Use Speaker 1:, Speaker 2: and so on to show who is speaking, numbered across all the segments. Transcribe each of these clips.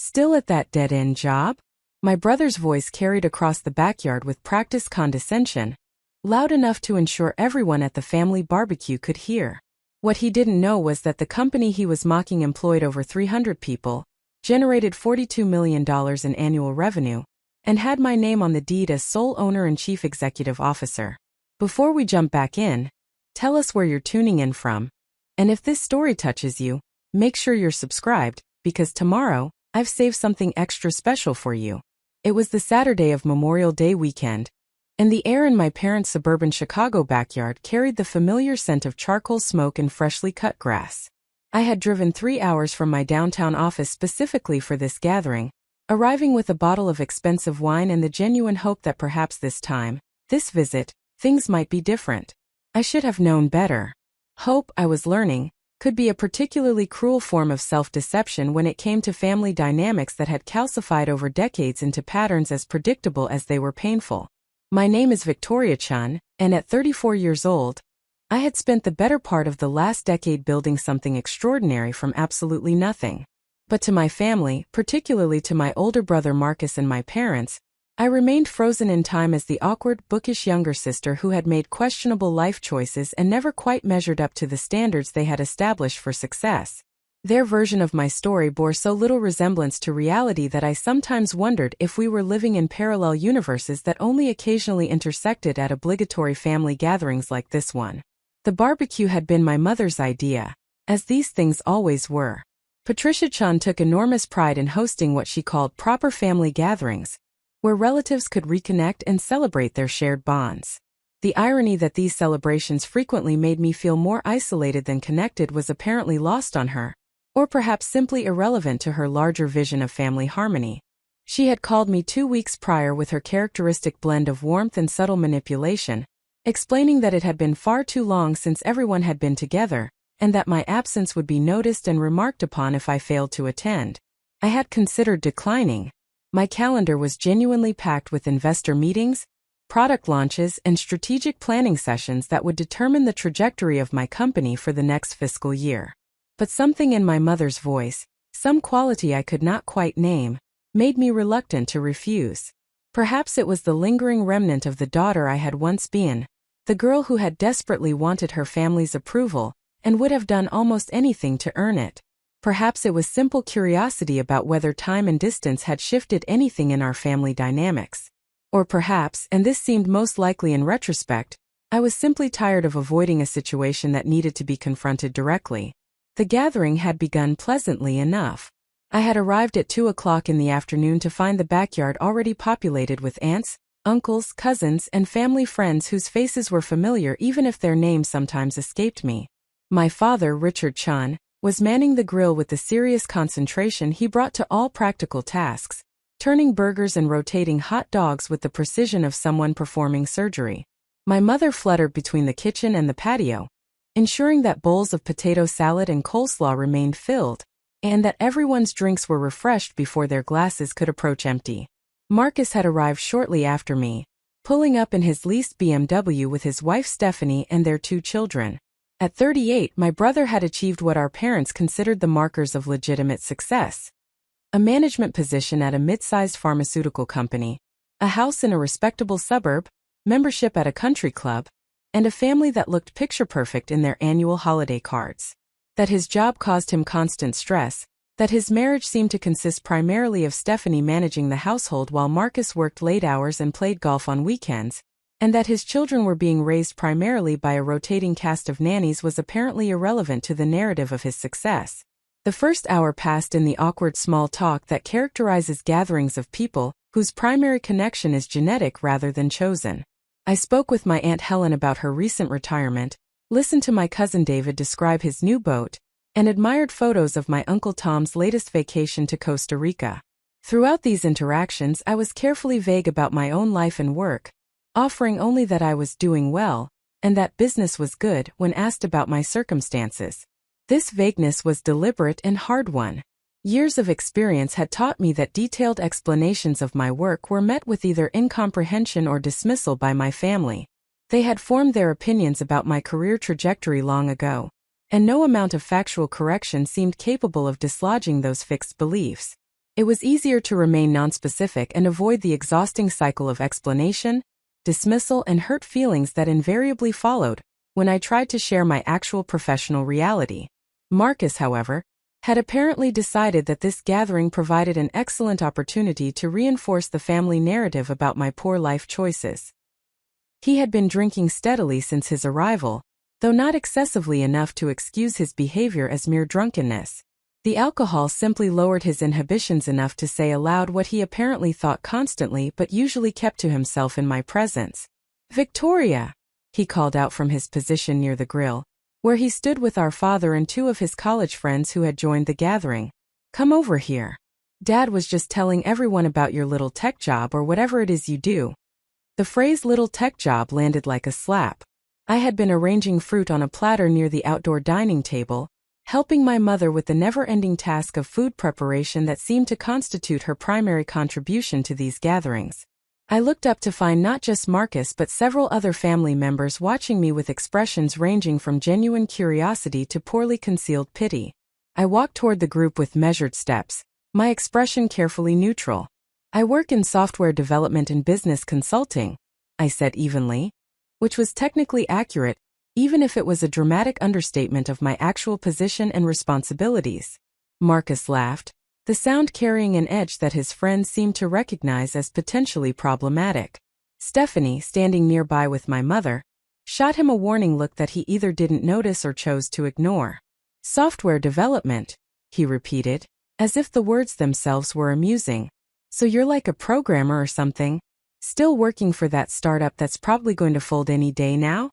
Speaker 1: Still at that dead-end job? My brother's voice carried across the backyard with practiced condescension, loud enough to ensure everyone at the family barbecue could hear. What he didn't know was that the company he was mocking employed over 300 people, generated $42 million in annual revenue, and had my name on the deed as sole owner and chief executive officer. Before we jump back in, tell us where you're tuning in from. And if this story touches you, make sure you're subscribed, because tomorrow, I've saved something extra special for you. It was the Saturday of Memorial Day weekend, and the air in my parents' suburban Chicago backyard carried the familiar scent of charcoal smoke and freshly cut grass. I had driven 3 hours from my downtown office specifically for this gathering, arriving with a bottle of expensive wine and the genuine hope that perhaps this time, this visit, things might be different. I should have known better. Hope, I was learning, could be a particularly cruel form of self-deception when it came to family dynamics that had calcified over decades into patterns as predictable as they were painful. My name is Victoria Chun, and at 34 years old, I had spent the better part of the last decade building something extraordinary from absolutely nothing. But to my family, particularly to my older brother Marcus and my parents, I remained frozen in time as the awkward, bookish younger sister who had made questionable life choices and never quite measured up to the standards they had established for success. Their version of my story bore so little resemblance to reality that I sometimes wondered if we were living in parallel universes that only occasionally intersected at obligatory family gatherings like this one. The barbecue had been my mother's idea, as these things always were. Patricia Chun took enormous pride in hosting what she called proper family gatherings, where relatives could reconnect and celebrate their shared bonds. The irony that these celebrations frequently made me feel more isolated than connected was apparently lost on her, or perhaps simply irrelevant to her larger vision of family harmony. She had called me 2 weeks prior with her characteristic blend of warmth and subtle manipulation, explaining that it had been far too long since everyone had been together, and that my absence would be noticed and remarked upon if I failed to attend. I had considered declining. My calendar was genuinely packed with investor meetings, product launches, and strategic planning sessions that would determine the trajectory of my company for the next fiscal year. But something in my mother's voice, some quality I could not quite name, made me reluctant to refuse. Perhaps it was the lingering remnant of the daughter I had once been, the girl who had desperately wanted her family's approval and would have done almost anything to earn it. Perhaps it was simple curiosity about whether time and distance had shifted anything in our family dynamics. Or perhaps, and this seemed most likely in retrospect, I was simply tired of avoiding a situation that needed to be confronted directly. The gathering had begun pleasantly enough. I had arrived at 2 o'clock in the afternoon to find the backyard already populated with aunts, uncles, cousins, and family friends whose faces were familiar even if their names sometimes escaped me. My father, Richard Chun, was manning the grill with the serious concentration he brought to all practical tasks, turning burgers and rotating hot dogs with the precision of someone performing surgery. My mother fluttered between the kitchen and the patio, ensuring that bowls of potato salad and coleslaw remained filled, and that everyone's drinks were refreshed before their glasses could approach empty. Marcus had arrived shortly after me, pulling up in his leased BMW with his wife Stephanie and their 2 children. At 38, my brother had achieved what our parents considered the markers of legitimate success: a management position at a mid-sized pharmaceutical company, a house in a respectable suburb, membership at a country club, and a family that looked picture-perfect in their annual holiday cards. That his job caused him constant stress, that his marriage seemed to consist primarily of Stephanie managing the household while Marcus worked late hours and played golf on weekends, and that his children were being raised primarily by a rotating cast of nannies was apparently irrelevant to the narrative of his success. The first hour passed in the awkward small talk that characterizes gatherings of people whose primary connection is genetic rather than chosen. I spoke with my Aunt Helen about her recent retirement, listened to my cousin David describe his new boat, and admired photos of my Uncle Tom's latest vacation to Costa Rica. Throughout these interactions, I was carefully vague about my own life and work, offering only that I was doing well, and that business was good when asked about my circumstances. This vagueness was deliberate and hard-won. Years of experience had taught me that detailed explanations of my work were met with either incomprehension or dismissal by my family. They had formed their opinions about my career trajectory long ago, and no amount of factual correction seemed capable of dislodging those fixed beliefs. It was easier to remain nonspecific and avoid the exhausting cycle of explanation, dismissal, and hurt feelings that invariably followed when I tried to share my actual professional reality. Marcus, however, had apparently decided that this gathering provided an excellent opportunity to reinforce the family narrative about my poor life choices. He had been drinking steadily since his arrival, though not excessively enough to excuse his behavior as mere drunkenness. The alcohol simply lowered his inhibitions enough to say aloud what he apparently thought constantly but usually kept to himself in my presence. "Victoria!" he called out from his position near the grill, where he stood with our father and two of his college friends who had joined the gathering. "Come over here. Dad was just telling everyone about your little tech job or whatever it is you do." The phrase "little tech job" landed like a slap. I had been arranging fruit on a platter near the outdoor dining table, helping my mother with the never-ending task of food preparation that seemed to constitute her primary contribution to these gatherings. I looked up to find not just Marcus but several other family members watching me with expressions ranging from genuine curiosity to poorly concealed pity. I walked toward the group with measured steps, my expression carefully neutral. "I work in software development and business consulting," I said evenly, which was technically accurate, even if it was a dramatic understatement of my actual position and responsibilities. Marcus laughed, the sound carrying an edge that his friends seemed to recognize as potentially problematic. Stephanie, standing nearby with my mother, shot him a warning look that he either didn't notice or chose to ignore. "Software development," he repeated, as if the words themselves were amusing. "So you're like a programmer or something? Still working for that startup that's probably going to fold any day now?"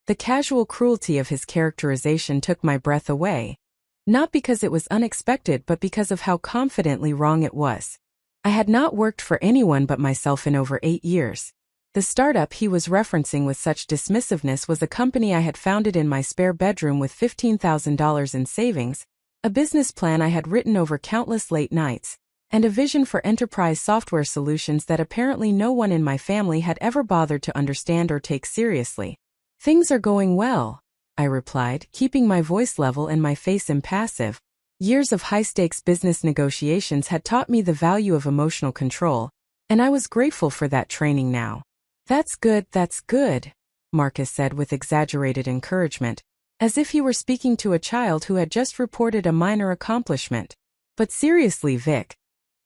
Speaker 1: The casual cruelty of his characterization took my breath away. Not because it was unexpected but because of how confidently wrong it was. I had not worked for anyone but myself in over 8 years. The startup he was referencing with such dismissiveness was a company I had founded in my spare bedroom with $15,000 in savings, a business plan I had written over countless late nights, and a vision for enterprise software solutions that apparently no one in my family had ever bothered to understand or take seriously. "Things are going well," I replied, keeping my voice level and my face impassive. Years of high-stakes business negotiations had taught me the value of emotional control, and I was grateful for that training now. That's good," Marcus said with exaggerated encouragement, as if he were speaking to a child who had just reported a minor accomplishment. "But seriously, Vic,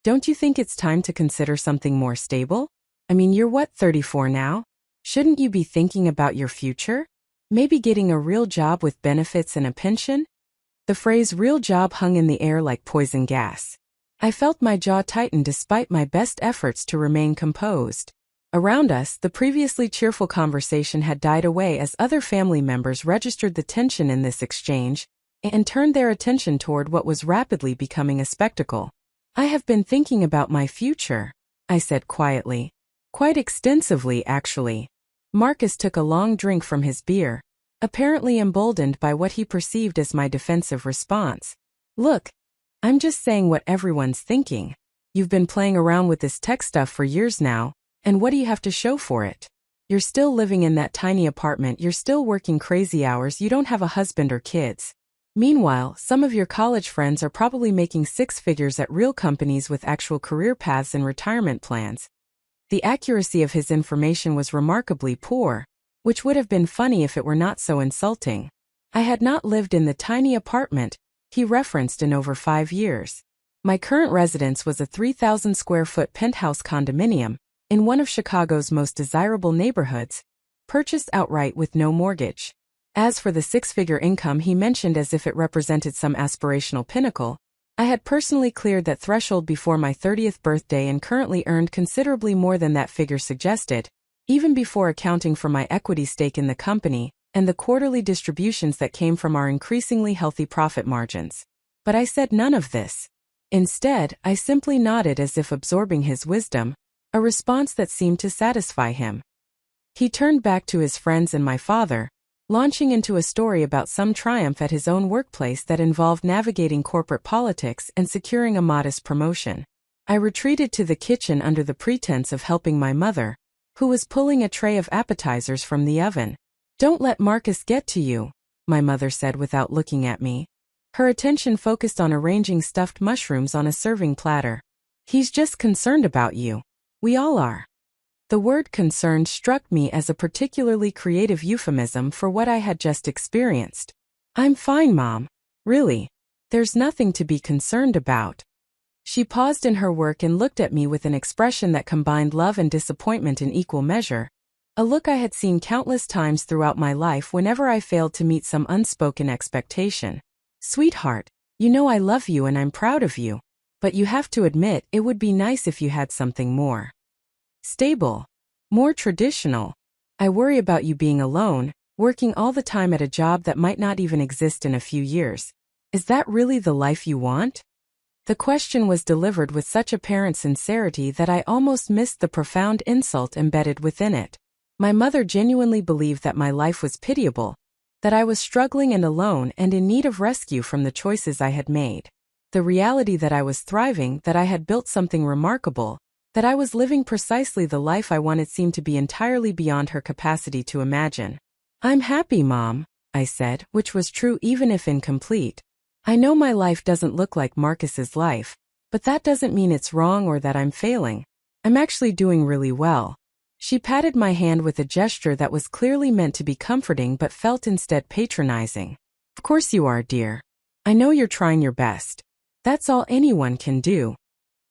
Speaker 1: don't you think it's time to consider something more stable? I mean, you're 34 now? Shouldn't you be thinking about your future? Maybe getting a real job with benefits and a pension?" The phrase "real job" hung in the air like poison gas. I felt my jaw tighten despite my best efforts to remain composed. Around us, the previously cheerful conversation had died away as other family members registered the tension in this exchange and turned their attention toward what was rapidly becoming a spectacle. "I have been thinking about my future," I said quietly. "Quite extensively, actually." Marcus took a long drink from his beer, apparently emboldened by what he perceived as my defensive response. "Look, I'm just saying what everyone's thinking. You've been playing around with this tech stuff for years now, and what do you have to show for it? You're still living in that tiny apartment, you're still working crazy hours, you don't have a husband or kids. Meanwhile, some of your college friends are probably making 6 figures at real companies with actual career paths and retirement plans." The accuracy of his information was remarkably poor, which would have been funny if it were not so insulting. I had not lived in the tiny apartment he referenced in over 5 years. My current residence was a 3,000 square foot penthouse condominium in one of Chicago's most desirable neighborhoods, purchased outright with no mortgage. As for the 6-figure income he mentioned as if it represented some aspirational pinnacle, I had personally cleared that threshold before my 30th birthday and currently earned considerably more than that figure suggested, even before accounting for my equity stake in the company and the quarterly distributions that came from our increasingly healthy profit margins. But I said none of this. Instead, I simply nodded as if absorbing his wisdom, a response that seemed to satisfy him. He turned back to his friends and my father, launching into a story about some triumph at his own workplace that involved navigating corporate politics and securing a modest promotion. I retreated to the kitchen under the pretense of helping my mother, who was pulling a tray of appetizers from the oven. "Don't let Marcus get to you," my mother said without looking at me. Her attention focused on arranging stuffed mushrooms on a serving platter. He's just concerned about you. We all are. The word concerned struck me as a particularly creative euphemism for what I had just experienced. I'm fine, Mom. Really. There's nothing to be concerned about. She paused in her work and looked at me with an expression that combined love and disappointment in equal measure, a look I had seen countless times throughout my life whenever I failed to meet some unspoken expectation. Sweetheart, you know I love you and I'm proud of you, but you have to admit it would be nice if you had something more stable, more traditional. I worry about you being alone, working all the time at a job that might not even exist in a few years. Is that really the life you want? The question was delivered with such apparent sincerity that I almost missed the profound insult embedded within it. My mother genuinely believed that my life was pitiable, that I was struggling and alone and in need of rescue from the choices I had made. The reality that I was thriving, that I had built something remarkable, that I was living precisely the life I wanted seemed to be entirely beyond her capacity to imagine. I'm happy, Mom, I said, which was true even if incomplete. I know my life doesn't look like Marcus's life, but that doesn't mean it's wrong or that I'm failing. I'm actually doing really well. She patted my hand with a gesture that was clearly meant to be comforting but felt instead patronizing. Of course you are, dear. I know you're trying your best. That's all anyone can do.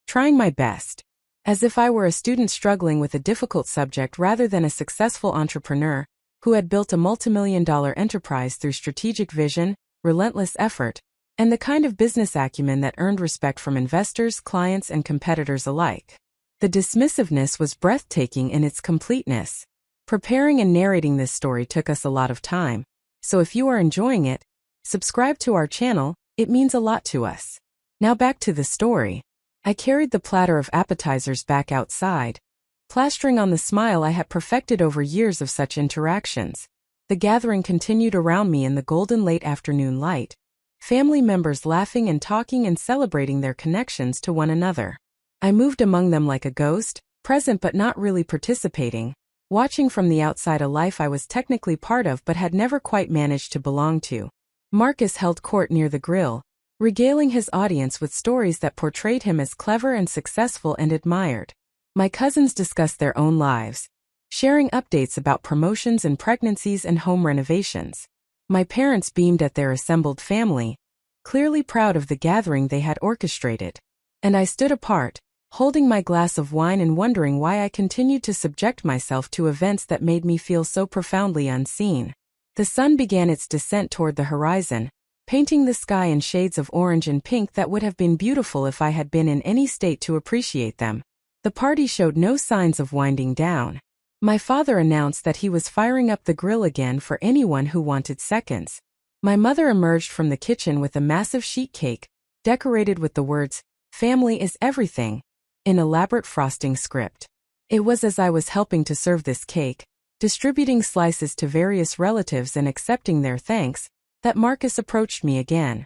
Speaker 1: Trying my best. As if I were a student struggling with a difficult subject rather than a successful entrepreneur who had built a multimillion-dollar enterprise through strategic vision, relentless effort, and the kind of business acumen that earned respect from investors, clients, and competitors alike. The dismissiveness was breathtaking in its completeness. Preparing and narrating this story took us a lot of time, so if you are enjoying it, subscribe to our channel, it means a lot to us. Now back to the story. I carried the platter of appetizers back outside, plastering on the smile I had perfected over years of such interactions. The gathering continued around me in the golden late afternoon light, family members laughing and talking and celebrating their connections to one another. I moved among them like a ghost, present but not really participating, watching from the outside a life I was technically part of but had never quite managed to belong to. Marcus held court near the grill, regaling his audience with stories that portrayed him as clever and successful and admired. My cousins discussed their own lives, sharing updates about promotions and pregnancies and home renovations. My parents beamed at their assembled family, clearly proud of the gathering they had orchestrated. And I stood apart, holding my glass of wine and wondering why I continued to subject myself to events that made me feel so profoundly unseen. The sun began its descent toward the horizon, painting the sky in shades of orange and pink that would have been beautiful if I had been in any state to appreciate them. The party showed no signs of winding down. My father announced that he was firing up the grill again for anyone who wanted seconds. My mother emerged from the kitchen with a massive sheet cake, decorated with the words, "Family is everything," in elaborate frosting script. It was as I was helping to serve this cake, distributing slices to various relatives and accepting their thanks, that Marcus approached me again.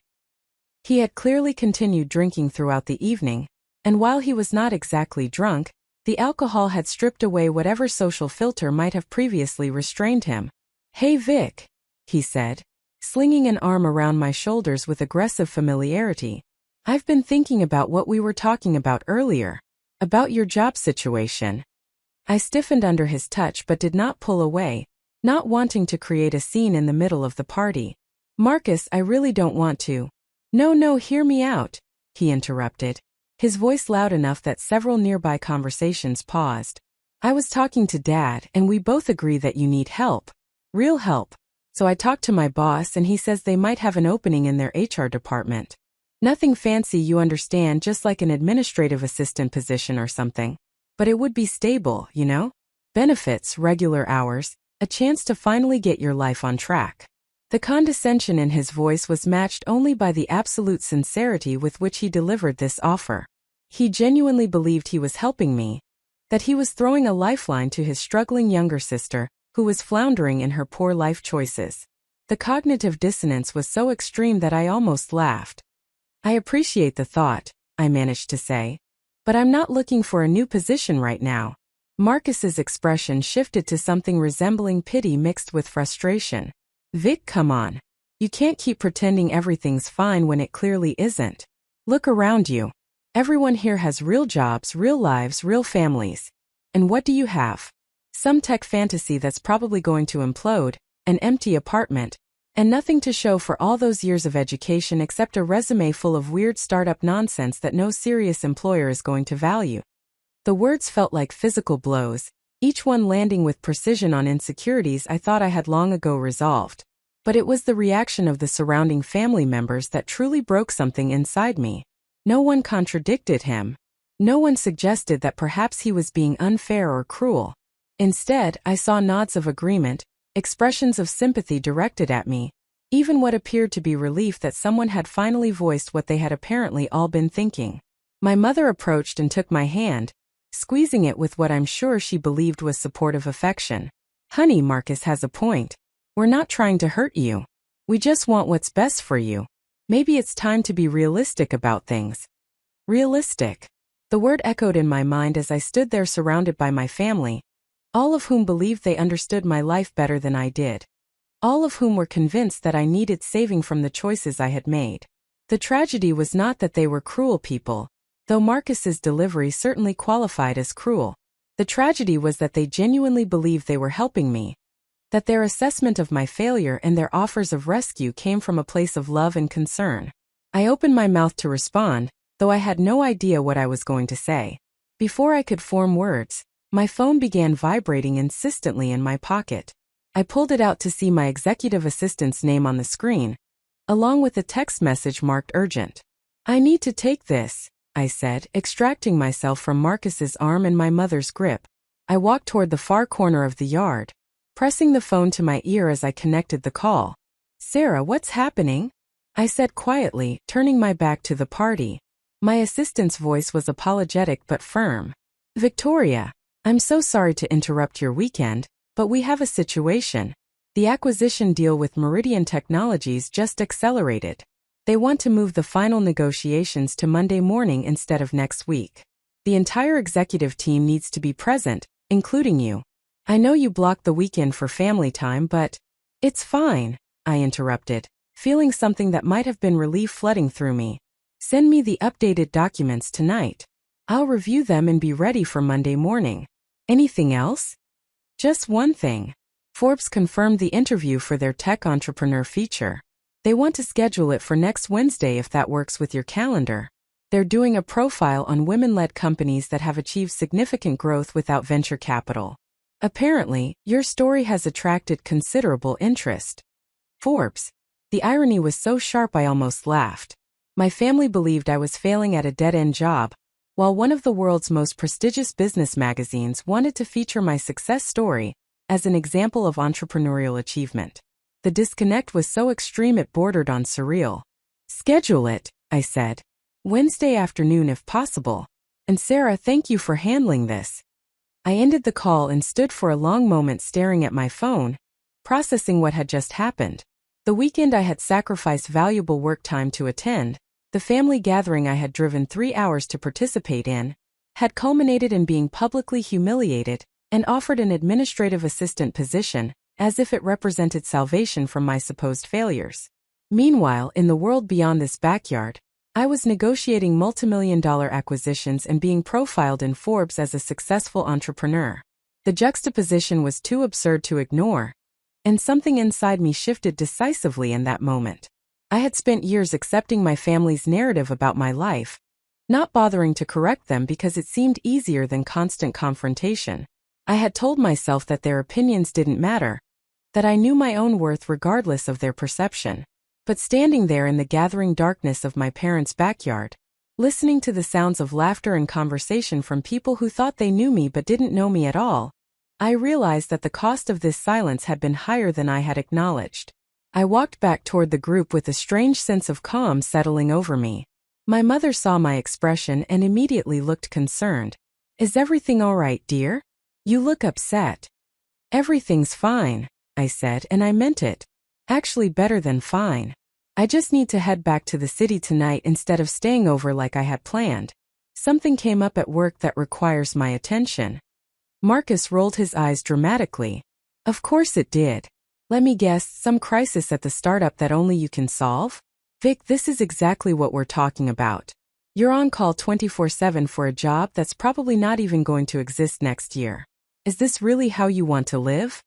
Speaker 1: He had clearly continued drinking throughout the evening, and while he was not exactly drunk, the alcohol had stripped away whatever social filter might have previously restrained him. "Hey Vic," he said, slinging an arm around my shoulders with aggressive familiarity. "I've been thinking about what we were talking about earlier, about your job situation." I stiffened under his touch but did not pull away, not wanting to create a scene in the middle of the party. "Marcus, I really don't want to." No, hear me out," he interrupted, his voice loud enough that several nearby conversations paused. "I was talking to Dad and we both agree that you need help. Real help. So I talked to my boss and he says they might have an opening in their HR department. Nothing fancy, you understand, just like an administrative assistant position or something. But it would be stable, you know? Benefits, regular hours, a chance to finally get your life on track." The condescension in his voice was matched only by the absolute sincerity with which he delivered this offer. He genuinely believed he was helping me, that he was throwing a lifeline to his struggling younger sister, who was floundering in her poor life choices. The cognitive dissonance was so extreme that I almost laughed. "I appreciate the thought," I managed to say, "but I'm not looking for a new position right now." Marcus's expression shifted to something resembling pity mixed with frustration. "Vic, come on. You can't keep pretending everything's fine when it clearly isn't. Look around you. Everyone here has real jobs, real lives, real families. And what do you have? Some tech fantasy that's probably going to implode, an empty apartment, and nothing to show for all those years of education except a resume full of weird startup nonsense that no serious employer is going to value. The words felt like physical blows, each one landing with precision on insecurities I thought I had long ago resolved. But it was the reaction of the surrounding family members that truly broke something inside me. No one contradicted him. No one suggested that perhaps he was being unfair or cruel. Instead, I saw nods of agreement, expressions of sympathy directed at me, even what appeared to be relief that someone had finally voiced what they had apparently all been thinking. My mother approached and took my hand, squeezing it with what I'm sure she believed was supportive affection. Honey, Marcus has a point. We're not trying to hurt you. We just want what's best for you. Maybe it's time to be realistic about things. Realistic. The word echoed in my mind as I stood there surrounded by my family, all of whom believed they understood my life better than I did. All of whom were convinced that I needed saving from the choices I had made. The tragedy was not that they were cruel people, though Marcus's delivery certainly qualified as cruel. The tragedy was that they genuinely believed they were helping me, that their assessment of my failure and their offers of rescue came from a place of love and concern. I opened my mouth to respond, though I had no idea what I was going to say. Before I could form words, my phone began vibrating insistently in my pocket. I pulled it out to see my executive assistant's name on the screen, along with a text message marked urgent. I need to take this, I said, extracting myself from Marcus's arm and my mother's grip. I walked toward the far corner of the yard, pressing the phone to my ear as I connected the call. Sarah, what's happening? I said quietly, turning my back to the party. My assistant's voice was apologetic but firm. Victoria, I'm so sorry to interrupt your weekend, but we have a situation. The acquisition deal with Meridian Technologies just accelerated. They want to move the final negotiations to Monday morning instead of next week. The entire executive team needs to be present, including you. I know you blocked the weekend for family time, but it's fine, I interrupted, feeling something that might have been relief flooding through me. Send me the updated documents tonight. I'll review them and be ready for Monday morning. Anything else? Just one thing. Forbes confirmed the interview for their tech entrepreneur feature. They want to schedule it for next Wednesday if that works with your calendar. They're doing a profile on women-led companies that have achieved significant growth without venture capital. Apparently, your story has attracted considerable interest. Forbes. The irony was so sharp I almost laughed. My family believed I was failing at a dead-end job, while one of the world's most prestigious business magazines wanted to feature my success story as an example of entrepreneurial achievement. The disconnect was so extreme it bordered on surreal. Schedule it, I said. Wednesday afternoon if possible. And Sarah, thank you for handling this. I ended the call and stood for a long moment staring at my phone, processing what had just happened. The weekend I had sacrificed valuable work time to attend, the family gathering I had driven 3 hours to participate in, had culminated in being publicly humiliated and offered an administrative assistant position, as if it represented salvation from my supposed failures. Meanwhile, in the world beyond this backyard, I was negotiating multimillion-dollar acquisitions and being profiled in Forbes as a successful entrepreneur. The juxtaposition was too absurd to ignore, and something inside me shifted decisively in that moment. I had spent years accepting my family's narrative about my life, not bothering to correct them because it seemed easier than constant confrontation. I had told myself that their opinions didn't matter, that I knew my own worth regardless of their perception. But standing there in the gathering darkness of my parents' backyard, listening to the sounds of laughter and conversation from people who thought they knew me but didn't know me at all, I realized that the cost of this silence had been higher than I had acknowledged. I walked back toward the group with a strange sense of calm settling over me. My mother saw my expression and immediately looked concerned. Is everything all right, dear? You look upset. Everything's fine, I said, and I meant it. Actually better than fine. I just need to head back to the city tonight instead of staying over like I had planned. Something came up at work that requires my attention. Marcus rolled his eyes dramatically. Of course it did. Let me guess, some crisis at the startup that only you can solve? Vic, this is exactly what we're talking about. You're on call 24/7 for a job that's probably not even going to exist next year. Is this really how you want to live?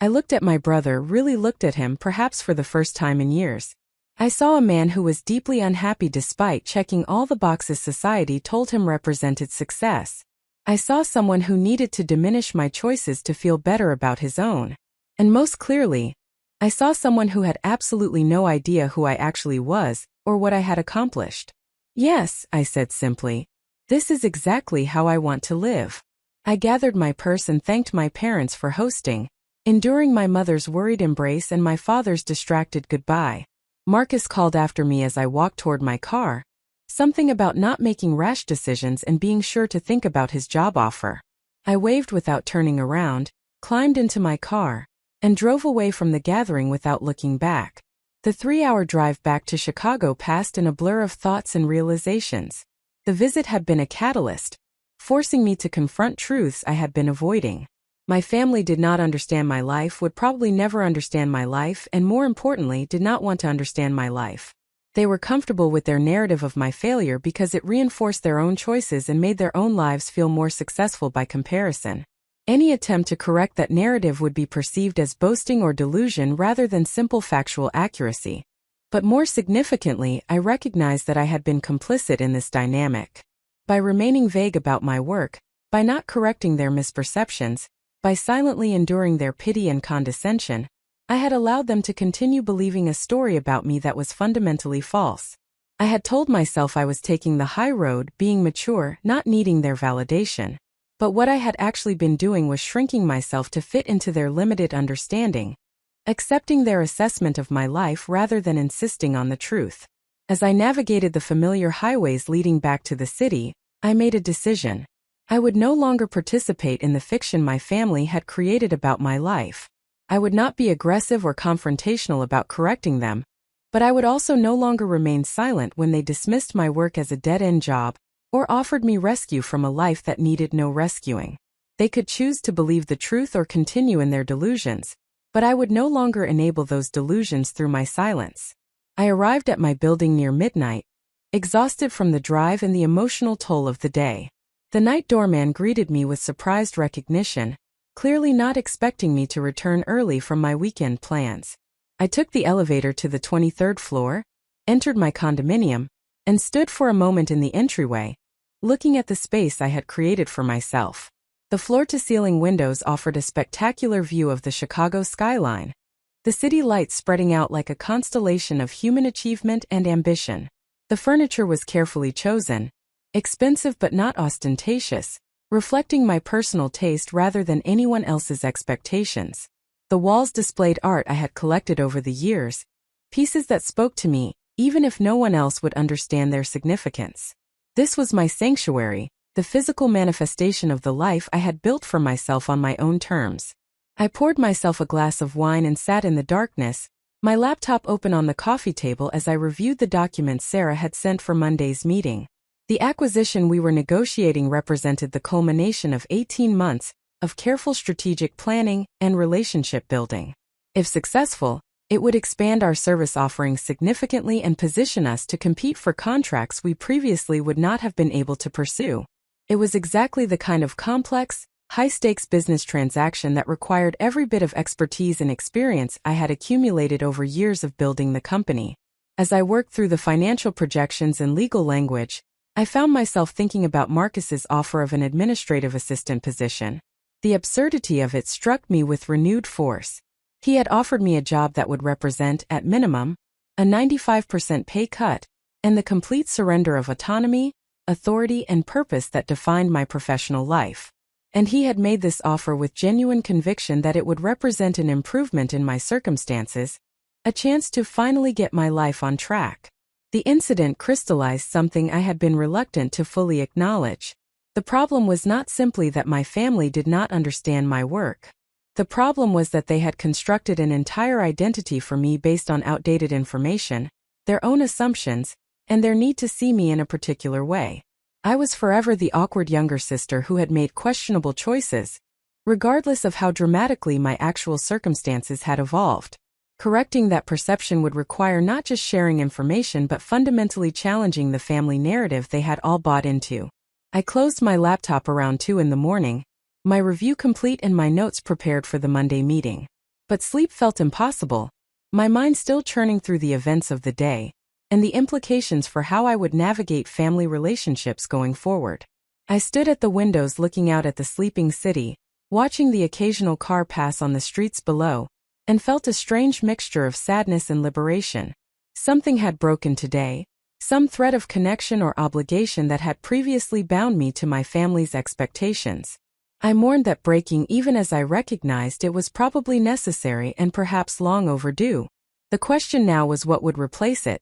Speaker 1: I looked at my brother, really looked at him, perhaps for the first time in years. I saw a man who was deeply unhappy despite checking all the boxes society told him represented success. I saw someone who needed to diminish my choices to feel better about his own. And most clearly, I saw someone who had absolutely no idea who I actually was or what I had accomplished. Yes, I said simply. This is exactly how I want to live. I gathered my purse and thanked my parents for hosting, enduring my mother's worried embrace and my father's distracted goodbye. Marcus called after me as I walked toward my car. Something about not making rash decisions and being sure to think about his job offer. I waved without turning around, climbed into my car, and drove away from the gathering without looking back. The 3-hour drive back to Chicago passed in a blur of thoughts and realizations. The visit had been a catalyst, forcing me to confront truths I had been avoiding. My family did not understand my life, would probably never understand my life, and more importantly, did not want to understand my life. They were comfortable with their narrative of my failure because it reinforced their own choices and made their own lives feel more successful by comparison. Any attempt to correct that narrative would be perceived as boasting or delusion rather than simple factual accuracy. But more significantly, I recognized that I had been complicit in this dynamic. By remaining vague about my work, by not correcting their misperceptions, by silently enduring their pity and condescension, I had allowed them to continue believing a story about me that was fundamentally false. I had told myself I was taking the high road, being mature, not needing their validation. But what I had actually been doing was shrinking myself to fit into their limited understanding, accepting their assessment of my life rather than insisting on the truth. As I navigated the familiar highways leading back to the city, I made a decision. I would no longer participate in the fiction my family had created about my life. I would not be aggressive or confrontational about correcting them, but I would also no longer remain silent when they dismissed my work as a dead-end job or offered me rescue from a life that needed no rescuing. They could choose to believe the truth or continue in their delusions, but I would no longer enable those delusions through my silence. I arrived at my building near midnight, exhausted from the drive and the emotional toll of the day. The night doorman greeted me with surprised recognition, clearly not expecting me to return early from my weekend plans. I took the elevator to the 23rd floor, entered my condominium, and stood for a moment in the entryway, looking at the space I had created for myself. The floor-to-ceiling windows offered a spectacular view of the Chicago skyline, the city lights spreading out like a constellation of human achievement and ambition. The furniture was carefully chosen, expensive but not ostentatious, reflecting my personal taste rather than anyone else's expectations. The walls displayed art I had collected over the years, pieces that spoke to me, even if no one else would understand their significance. This was my sanctuary, the physical manifestation of the life I had built for myself on my own terms. I poured myself a glass of wine and sat in the darkness, my laptop open on the coffee table as I reviewed the documents Sarah had sent for Monday's meeting. The acquisition we were negotiating represented the culmination of 18 months of careful strategic planning and relationship building. If successful, it would expand our service offerings significantly and position us to compete for contracts we previously would not have been able to pursue. It was exactly the kind of complex, high-stakes business transaction that required every bit of expertise and experience I had accumulated over years of building the company. As I worked through the financial projections and legal language, I found myself thinking about Marcus's offer of an administrative assistant position. The absurdity of it struck me with renewed force. He had offered me a job that would represent, at minimum, a 95% pay cut, and the complete surrender of autonomy, authority, and purpose that defined my professional life. And he had made this offer with genuine conviction that it would represent an improvement in my circumstances, a chance to finally get my life on track. The incident crystallized something I had been reluctant to fully acknowledge. The problem was not simply that my family did not understand my work. The problem was that they had constructed an entire identity for me based on outdated information, their own assumptions, and their need to see me in a particular way. I was forever the awkward younger sister who had made questionable choices, regardless of how dramatically my actual circumstances had evolved. Correcting that perception would require not just sharing information but fundamentally challenging the family narrative they had all bought into. I closed my laptop around 2 in the morning, my review complete and my notes prepared for the Monday meeting. But sleep felt impossible, my mind still churning through the events of the day and the implications for how I would navigate family relationships going forward. I stood at the windows looking out at the sleeping city, watching the occasional car pass on the streets below, and felt a strange mixture of sadness and liberation. Something had broken today, some thread of connection or obligation that had previously bound me to my family's expectations. I mourned that breaking even as I recognized it was probably necessary and perhaps long overdue. The question now was what would replace it.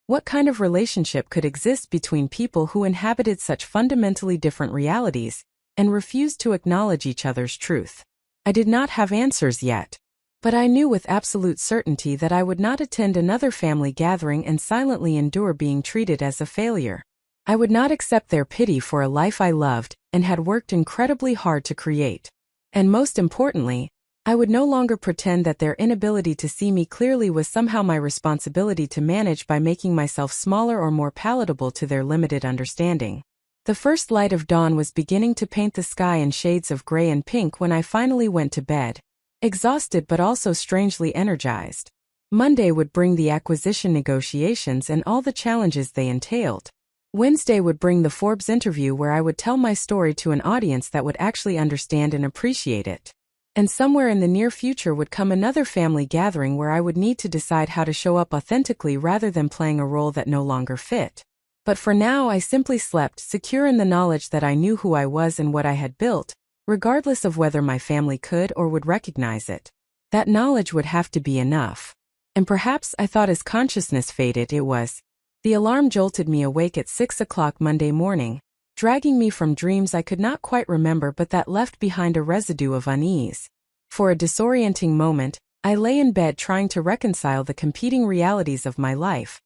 Speaker 1: What kind of relationship could exist between people who inhabited such fundamentally different realities and refused to acknowledge each other's truth? I did not have answers yet, but I knew with absolute certainty that I would not attend another family gathering and silently endure being treated as a failure. I would not accept their pity for a life I loved and had worked incredibly hard to create. And most importantly, I would no longer pretend that their inability to see me clearly was somehow my responsibility to manage by making myself smaller or more palatable to their limited understanding. The first light of dawn was beginning to paint the sky in shades of gray and pink when I finally went to bed, exhausted but also strangely energized. Monday would bring the acquisition negotiations and all the challenges they entailed. Wednesday would bring the Forbes interview where I would tell my story to an audience that would actually understand and appreciate it. And somewhere in the near future would come another family gathering where I would need to decide how to show up authentically rather than playing a role that no longer fit. But for now I simply slept, secure in the knowledge that I knew who I was and what I had built, regardless of whether my family could or would recognize it. That knowledge would have to be enough. And perhaps I thought as consciousness faded it was. The alarm jolted me awake at 6 o'clock Monday morning, dragging me from dreams I could not quite remember but that left behind a residue of unease. For a disorienting moment, I lay in bed trying to reconcile the competing realities of my life.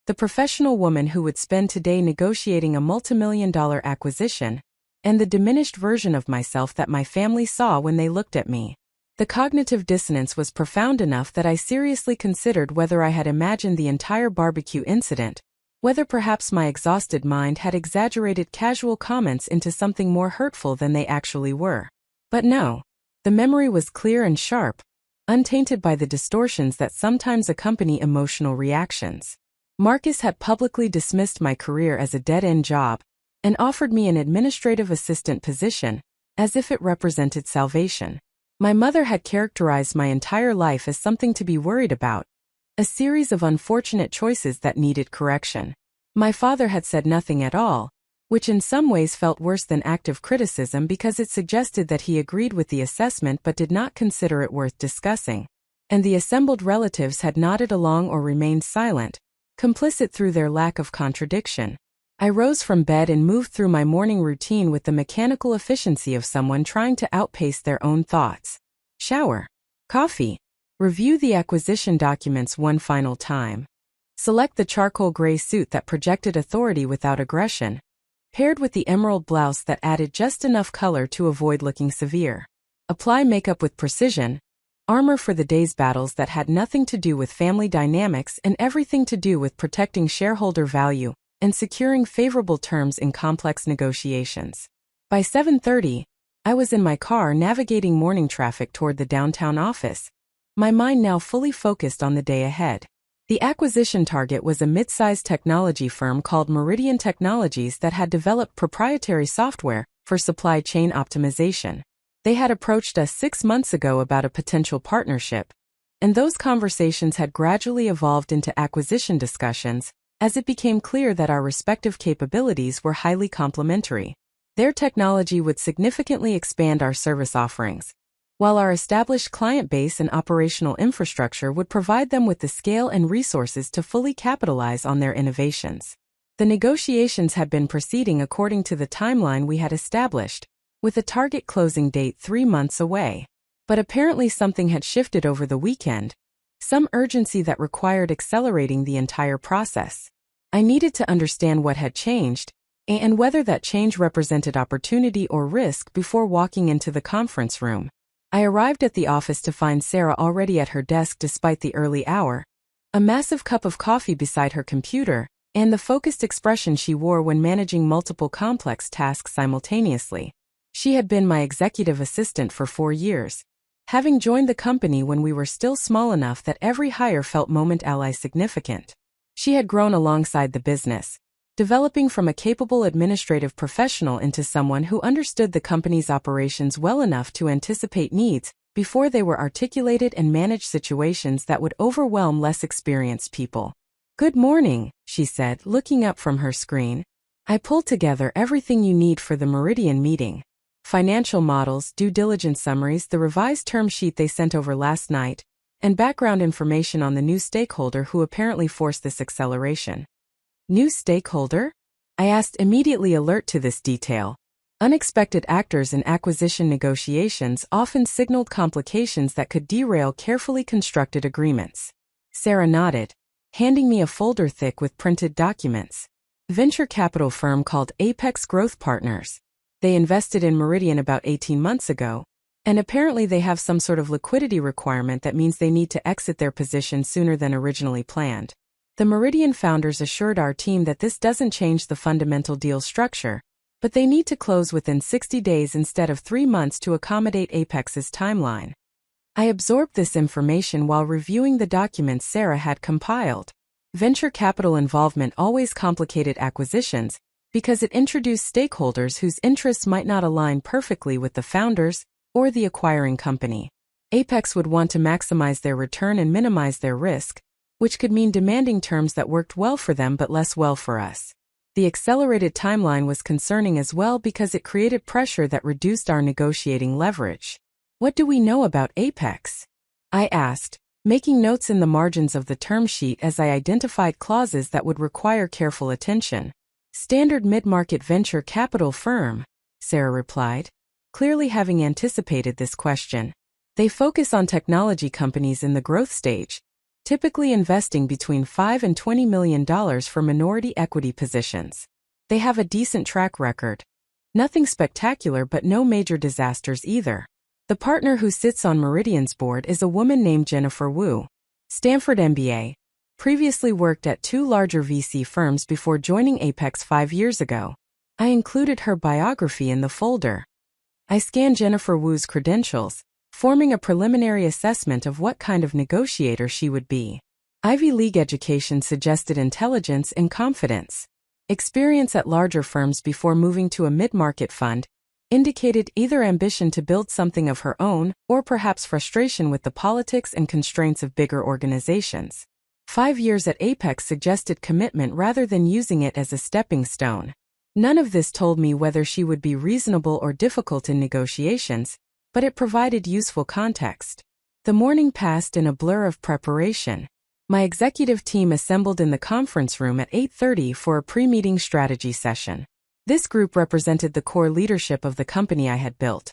Speaker 1: The professional woman who would spend today negotiating a multimillion-dollar acquisition, and the diminished version of myself that my family saw when they looked at me. The cognitive dissonance was profound enough that I seriously considered whether I had imagined the entire barbecue incident, whether perhaps my exhausted mind had exaggerated casual comments into something more hurtful than they actually were. But no. The memory was clear and sharp, untainted by the distortions that sometimes accompany emotional reactions. Marcus had publicly dismissed my career as a dead-end job and offered me an administrative assistant position, as if it represented salvation. My mother had characterized my entire life as something to be worried about, a series of unfortunate choices that needed correction. My father had said nothing at all, which in some ways felt worse than active criticism because it suggested that he agreed with the assessment but did not consider it worth discussing. And the assembled relatives had nodded along or remained silent, complicit through their lack of contradiction. I rose from bed and moved through my morning routine with the mechanical efficiency of someone trying to outpace their own thoughts. Shower. Coffee. Review the acquisition documents one final time. Select the charcoal gray suit that projected authority without aggression, paired with the emerald blouse that added just enough color to avoid looking severe. Apply makeup with precision, armor for the day's battles that had nothing to do with family dynamics and everything to do with protecting shareholder value and securing favorable terms in complex negotiations. By 7:30, I was in my car navigating morning traffic toward the downtown office, my mind now fully focused on the day ahead. The acquisition target was a mid-sized technology firm called Meridian Technologies that had developed proprietary software for supply chain optimization. They had approached us 6 months ago about a potential partnership, and those conversations had gradually evolved into acquisition discussions as it became clear that our respective capabilities were highly complementary. Their technology would significantly expand our service offerings, while our established client base and operational infrastructure would provide them with the scale and resources to fully capitalize on their innovations. The negotiations had been proceeding according to the timeline we had established, with a target closing date 3 months away. But apparently something had shifted over the weekend, some urgency that required accelerating the entire process. I needed to understand what had changed, and whether that change represented opportunity or risk before walking into the conference room. I arrived at the office to find Sarah already at her desk despite the early hour, a massive cup of coffee beside her computer, and the focused expression she wore when managing multiple complex tasks simultaneously. She had been my executive assistant for 4 years, having joined the company when we were still small enough that every hire felt momentally significant. She had grown alongside the business, developing from a capable administrative professional into someone who understood the company's operations well enough to anticipate needs before they were articulated and manage situations that would overwhelm less experienced people. "Good morning," she said, looking up from her screen. "I pulled together everything you need for the Meridian meeting. Financial models, due diligence summaries, the revised term sheet they sent over last night, and background information on the new stakeholder who apparently forced this acceleration." "New stakeholder?" I asked, immediately alert to this detail. Unexpected actors in acquisition negotiations often signaled complications that could derail carefully constructed agreements. Sarah nodded, handing me a folder thick with printed documents. Venture capital firm called Apex Growth Partners. They invested in Meridian about 18 months ago, and apparently they have some sort of liquidity requirement that means they need to exit their position sooner than originally planned. The Meridian founders assured our team that this doesn't change the fundamental deal structure, but they need to close within 60 days instead of 3 months to accommodate Apex's timeline. I absorbed this information while reviewing the documents Sarah had compiled. Venture capital involvement always complicated acquisitions because it introduced stakeholders whose interests might not align perfectly with the founders or the acquiring company. Apex would want to maximize their return and minimize their risk, which could mean demanding terms that worked well for them but less well for us. The accelerated timeline was concerning as well because it created pressure that reduced our negotiating leverage. "What do we know about Apex?" I asked, making notes in the margins of the term sheet as I identified clauses that would require careful attention. "Standard mid-market venture capital firm," Sarah replied, clearly having anticipated this question. "They focus on technology companies in the growth stage, typically investing between $5 and $20 million for minority equity positions. They have a decent track record. Nothing spectacular but no major disasters either." The partner who sits on Meridian's board is a woman named Jennifer Wu, Stanford MBA, previously worked at 2 larger VC firms before joining Apex 5 years ago. I included her biography in the folder. I scanned Jennifer Wu's credentials, forming a preliminary assessment of what kind of negotiator she would be. Ivy League education suggested intelligence and confidence. Experience at larger firms before moving to a mid-market fund indicated either ambition to build something of her own or perhaps frustration with the politics and constraints of bigger organizations. 5 years at Apex suggested commitment rather than using it as a stepping stone. None of this told me whether she would be reasonable or difficult in negotiations, but it provided useful context. The morning passed in a blur of preparation. My executive team assembled in the conference room at 8:30 for a pre-meeting strategy session. This group represented the core leadership of the company I had built.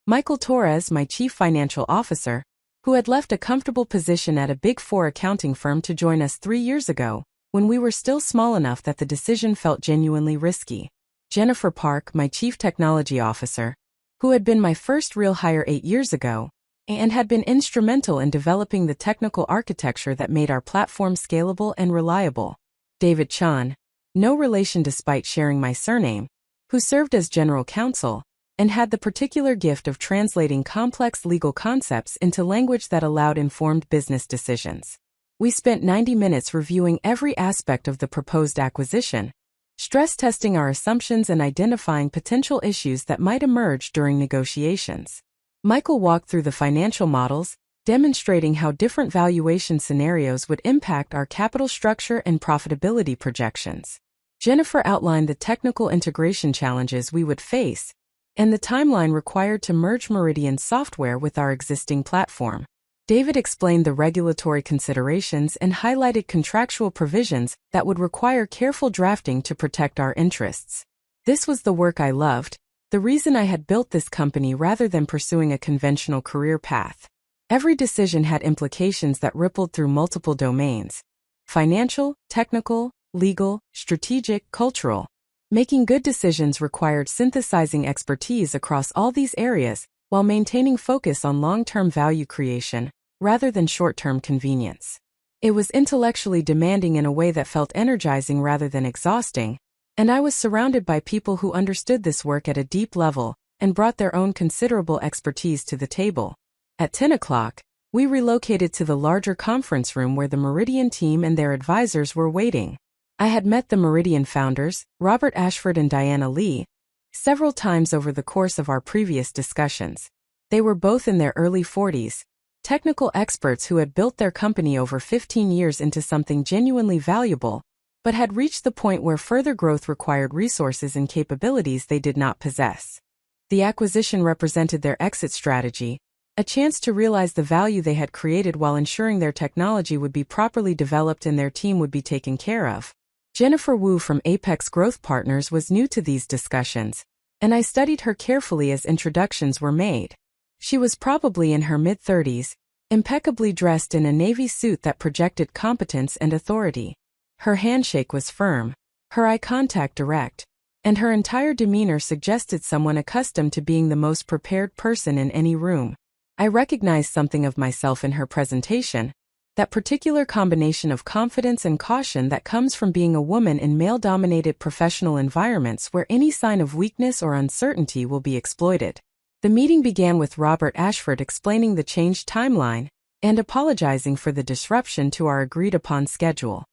Speaker 1: Michael Torres, my chief financial officer, who had left a comfortable position at a Big Four accounting firm to join us 3 years ago, when we were still small enough that the decision felt genuinely risky. Jennifer Park, my chief technology officer, who had been my first real hire 8 years ago, and had been instrumental in developing the technical architecture that made our platform scalable and reliable. David Chan, no relation despite sharing my surname, who served as general counsel, and had the particular gift of translating complex legal concepts into language that allowed informed business decisions. We spent 90 minutes reviewing every aspect of the proposed acquisition, stress testing our assumptions and identifying potential issues that might emerge during negotiations. Michael walked through the financial models, demonstrating how different valuation scenarios would impact our capital structure and profitability projections. Jennifer outlined the technical integration challenges we would face and the timeline required to merge Meridian's software with our existing platform. David explained the regulatory considerations and highlighted contractual provisions that would require careful drafting to protect our interests. This was the work I loved, the reason I had built this company rather than pursuing a conventional career path. Every decision had implications that rippled through multiple domains: financial, technical, legal, strategic, cultural. Making good decisions required synthesizing expertise across all these areas while maintaining focus on long-term value creation, rather than short-term convenience. It was intellectually demanding in a way that felt energizing rather than exhausting, and I was surrounded by people who understood this work at a deep level and brought their own considerable expertise to the table. At 10 o'clock, we relocated to the larger conference room where the Meridian team and their advisors were waiting. I had met the Meridian founders, Robert Ashford and Diana Lee, several times over the course of our previous discussions. They were both in their early 40s, technical experts who had built their company over 15 years into something genuinely valuable, but had reached the point where further growth required resources and capabilities they did not possess. The acquisition represented their exit strategy, a chance to realize the value they had created while ensuring their technology would be properly developed and their team would be taken care of. Jennifer Wu from Apex Growth Partners was new to these discussions, and I studied her carefully as introductions were made. She was probably in her mid-30s, impeccably dressed in a navy suit that projected competence and authority. Her handshake was firm, her eye contact direct, and her entire demeanor suggested someone accustomed to being the most prepared person in any room. I recognized something of myself in her presentation, that particular combination of confidence and caution that comes from being a woman in male-dominated professional environments where any sign of weakness or uncertainty will be exploited. The meeting began with Robert Ashford explaining the changed timeline and apologizing for the disruption to our agreed-upon schedule.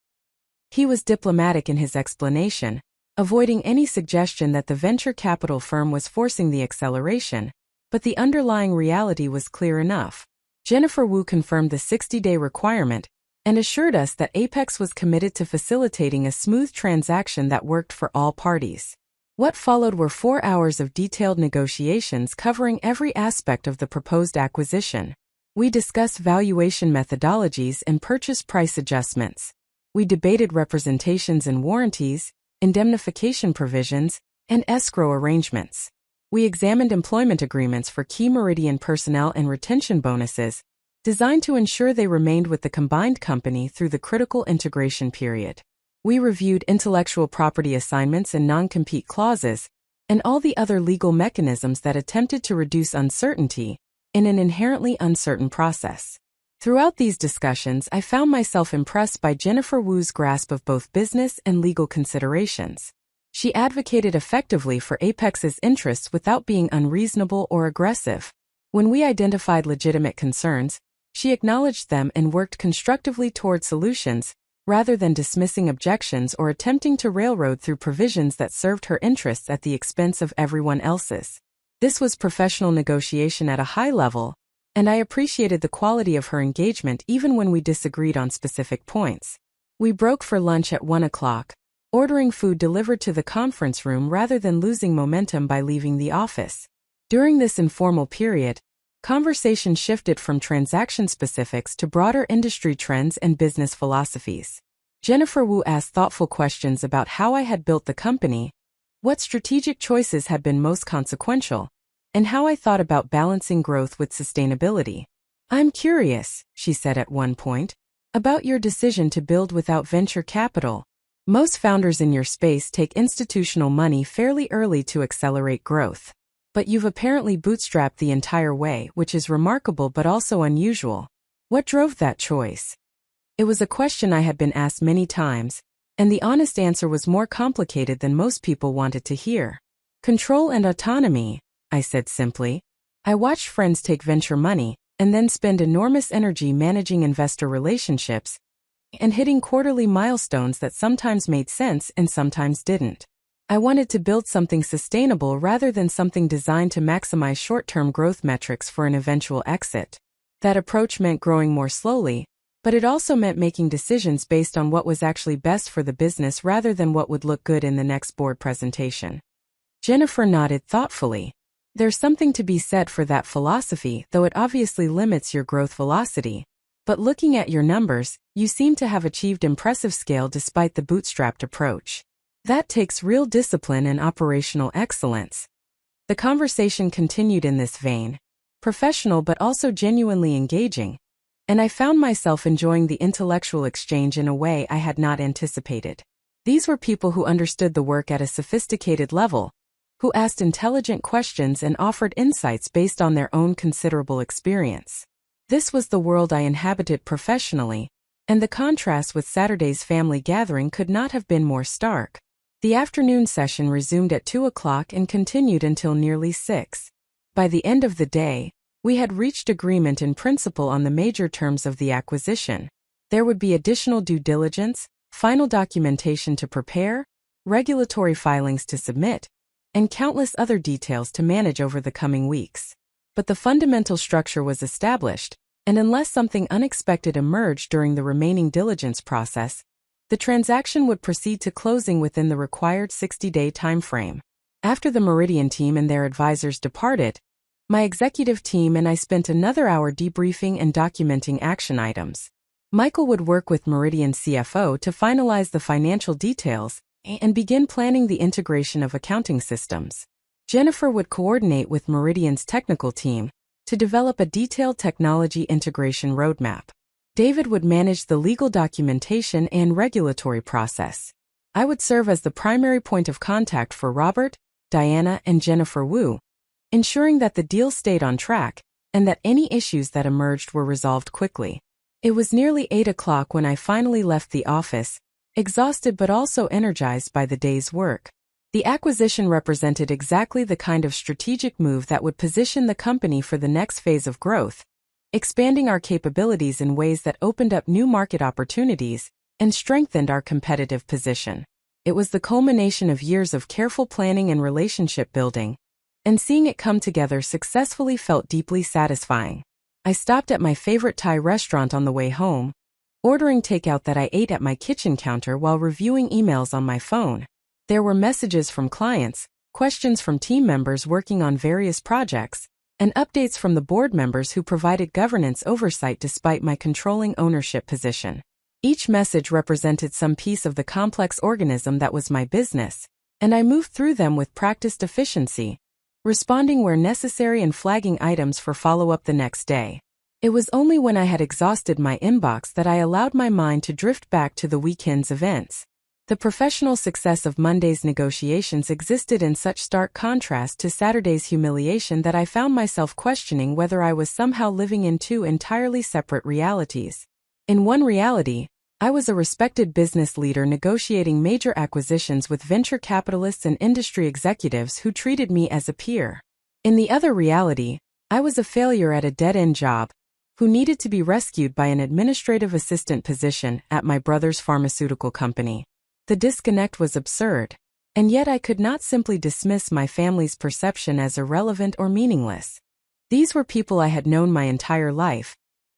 Speaker 1: He was diplomatic in his explanation, avoiding any suggestion that the venture capital firm was forcing the acceleration, but the underlying reality was clear enough. Jennifer Wu confirmed the 60-day requirement and assured us that Apex was committed to facilitating a smooth transaction that worked for all parties. What followed were 4 hours of detailed negotiations covering every aspect of the proposed acquisition. We discussed valuation methodologies and purchase price adjustments. We debated representations and warranties, indemnification provisions, and escrow arrangements. We examined employment agreements for key Meridian personnel and retention bonuses, designed to ensure they remained with the combined company through the critical integration period. We reviewed intellectual property assignments and non-compete clauses, and all the other legal mechanisms that attempted to reduce uncertainty in an inherently uncertain process. Throughout these discussions, I found myself impressed by Jennifer Wu's grasp of both business and legal considerations. She advocated effectively for Apex's interests without being unreasonable or aggressive. When we identified legitimate concerns, she acknowledged them and worked constructively toward solutions, rather than dismissing objections or attempting to railroad through provisions that served her interests at the expense of everyone else's. This was professional negotiation at a high level, and I appreciated the quality of her engagement even when we disagreed on specific points. We broke for lunch at 1 o'clock, ordering food delivered to the conference room rather than losing momentum by leaving the office. During this informal period, conversation shifted from transaction specifics to broader industry trends and business philosophies. Jennifer Wu asked thoughtful questions about how I had built the company, what strategic choices had been most consequential, and how I thought about balancing growth with sustainability. "I'm curious," she said at one point, "about your decision to build without venture capital. Most founders in your space take institutional money fairly early to accelerate growth. But you've apparently bootstrapped the entire way, which is remarkable but also unusual. What drove that choice?" It was a question I had been asked many times, and the honest answer was more complicated than most people wanted to hear. "Control and autonomy," I said simply. "I watched friends take venture money and then spend enormous energy managing investor relationships and hitting quarterly milestones that sometimes made sense and sometimes didn't. I wanted to build something sustainable rather than something designed to maximize short-term growth metrics for an eventual exit. That approach meant growing more slowly, but it also meant making decisions based on what was actually best for the business rather than what would look good in the next board presentation." Jennifer nodded thoughtfully. "There's something to be said for that philosophy, though it obviously limits your growth velocity. But looking at your numbers, you seem to have achieved impressive scale despite the bootstrapped approach. That takes real discipline and operational excellence." The conversation continued in this vein, professional but also genuinely engaging, and I found myself enjoying the intellectual exchange in a way I had not anticipated. These were people who understood the work at a sophisticated level, who asked intelligent questions and offered insights based on their own considerable experience. This was the world I inhabited professionally, and the contrast with Saturday's family gathering could not have been more stark. The afternoon session resumed at 2 o'clock and continued until nearly 6. By the end of the day, we had reached agreement in principle on the major terms of the acquisition. There would be additional due diligence, final documentation to prepare, regulatory filings to submit, and countless other details to manage over the coming weeks. But the fundamental structure was established, and unless something unexpected emerged during the remaining diligence process, the transaction would proceed to closing within the required 60-day timeframe. After the Meridian team and their advisors departed, my executive team and I spent another hour debriefing and documenting action items. Michael would work with Meridian's CFO to finalize the financial details and begin planning the integration of accounting systems. Jennifer would coordinate with Meridian's technical team to develop a detailed technology integration roadmap. David would manage the legal documentation and regulatory process. I would serve as the primary point of contact for Robert, Diana, and Jennifer Wu, ensuring that the deal stayed on track and that any issues that emerged were resolved quickly. It was nearly 8 o'clock when I finally left the office, exhausted but also energized by the day's work. The acquisition represented exactly the kind of strategic move that would position the company for the next phase of growth, expanding our capabilities in ways that opened up new market opportunities and strengthened our competitive position. It was the culmination of years of careful planning and relationship building, and seeing it come together successfully felt deeply satisfying. I stopped at my favorite Thai restaurant on the way home, ordering takeout that I ate at my kitchen counter while reviewing emails on my phone. There were messages from clients, questions from team members working on various projects, and updates from the board members who provided governance oversight despite my controlling ownership position. Each message represented some piece of the complex organism that was my business, and I moved through them with practiced efficiency, responding where necessary and flagging items for follow-up the next day. It was only when I had exhausted my inbox that I allowed my mind to drift back to the weekend's events. The professional success of Monday's negotiations existed in such stark contrast to Saturday's humiliation that I found myself questioning whether I was somehow living in two entirely separate realities. In one reality, I was a respected business leader negotiating major acquisitions with venture capitalists and industry executives who treated me as a peer. In the other reality, I was a failure at a dead-end job, who needed to be rescued by an administrative assistant position at my brother's pharmaceutical company. The disconnect was absurd, and yet I could not simply dismiss my family's perception as irrelevant or meaningless. These were people I had known my entire life,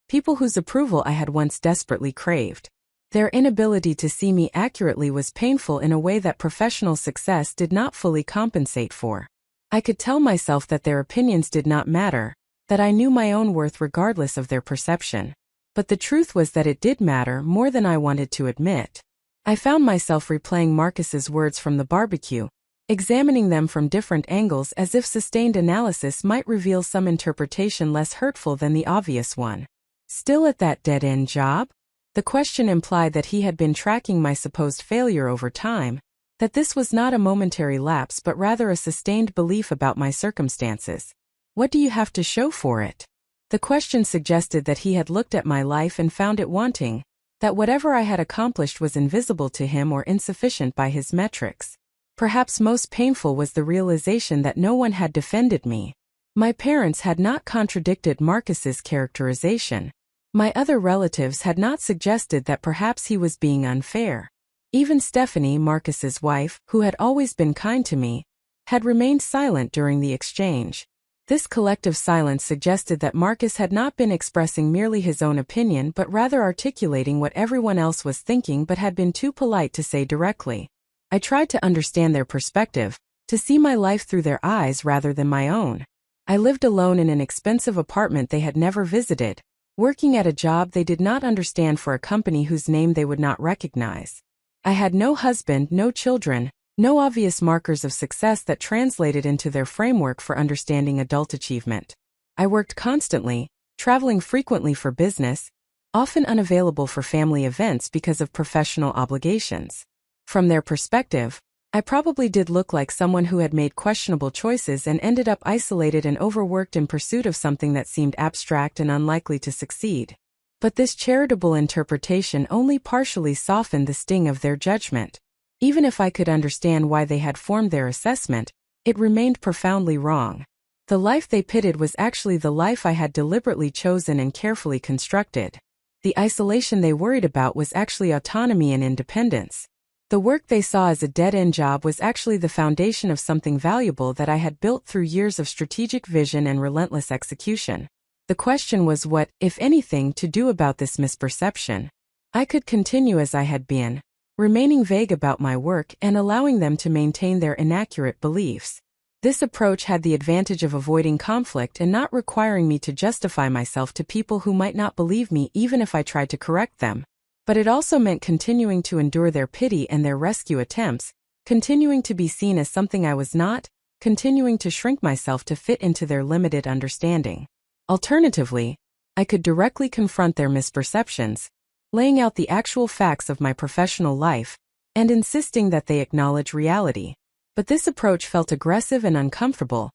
Speaker 1: people whose approval I had once desperately craved. Their inability to see me accurately was painful in a way that professional success did not fully compensate for. I could tell myself that their opinions did not matter, that I knew my own worth regardless of their perception. But the truth was that it did matter more than I wanted to admit. I found myself replaying Marcus's words from the barbecue, examining them from different angles as if sustained analysis might reveal some interpretation less hurtful than the obvious one. Still at that dead-end job? The question implied that he had been tracking my supposed failure over time, that this was not a momentary lapse but rather a sustained belief about my circumstances. What do you have to show for it? The question suggested that he had looked at my life and found it wanting, that whatever I had accomplished was invisible to him or insufficient by his metrics. Perhaps most painful was the realization that no one had defended me. My parents had not contradicted Marcus's characterization. My other relatives had not suggested that perhaps he was being unfair. Even Stephanie, Marcus's wife, who had always been kind to me, had remained silent during the exchange. This collective silence suggested that Marcus had not been expressing merely his own opinion but rather articulating what everyone else was thinking but had been too polite to say directly. I tried to understand their perspective, to see my life through their eyes rather than my own. I lived alone in an expensive apartment they had never visited, working at a job they did not understand for a company whose name they would not recognize. I had no husband, no children, no obvious markers of success that translated into their framework for understanding adult achievement. I worked constantly, traveling frequently for business, often unavailable for family events because of professional obligations. From their perspective, I probably did look like someone who had made questionable choices and ended up isolated and overworked in pursuit of something that seemed abstract and unlikely to succeed. But this charitable interpretation only partially softened the sting of their judgment. Even if I could understand why they had formed their assessment, it remained profoundly wrong. The life they pitted was actually the life I had deliberately chosen and carefully constructed. The isolation they worried about was actually autonomy and independence. The work they saw as a dead-end job was actually the foundation of something valuable that I had built through years of strategic vision and relentless execution. The question was what, if anything, to do about this misperception. I could continue as I had been, remaining vague about my work and allowing them to maintain their inaccurate beliefs. This approach had the advantage of avoiding conflict and not requiring me to justify myself to people who might not believe me even if I tried to correct them. But it also meant continuing to endure their pity and their rescue attempts, continuing to be seen as something I was not, continuing to shrink myself to fit into their limited understanding. Alternatively, I could directly confront their misperceptions, laying out the actual facts of my professional life, and insisting that they acknowledge reality. But this approach felt aggressive and uncomfortable,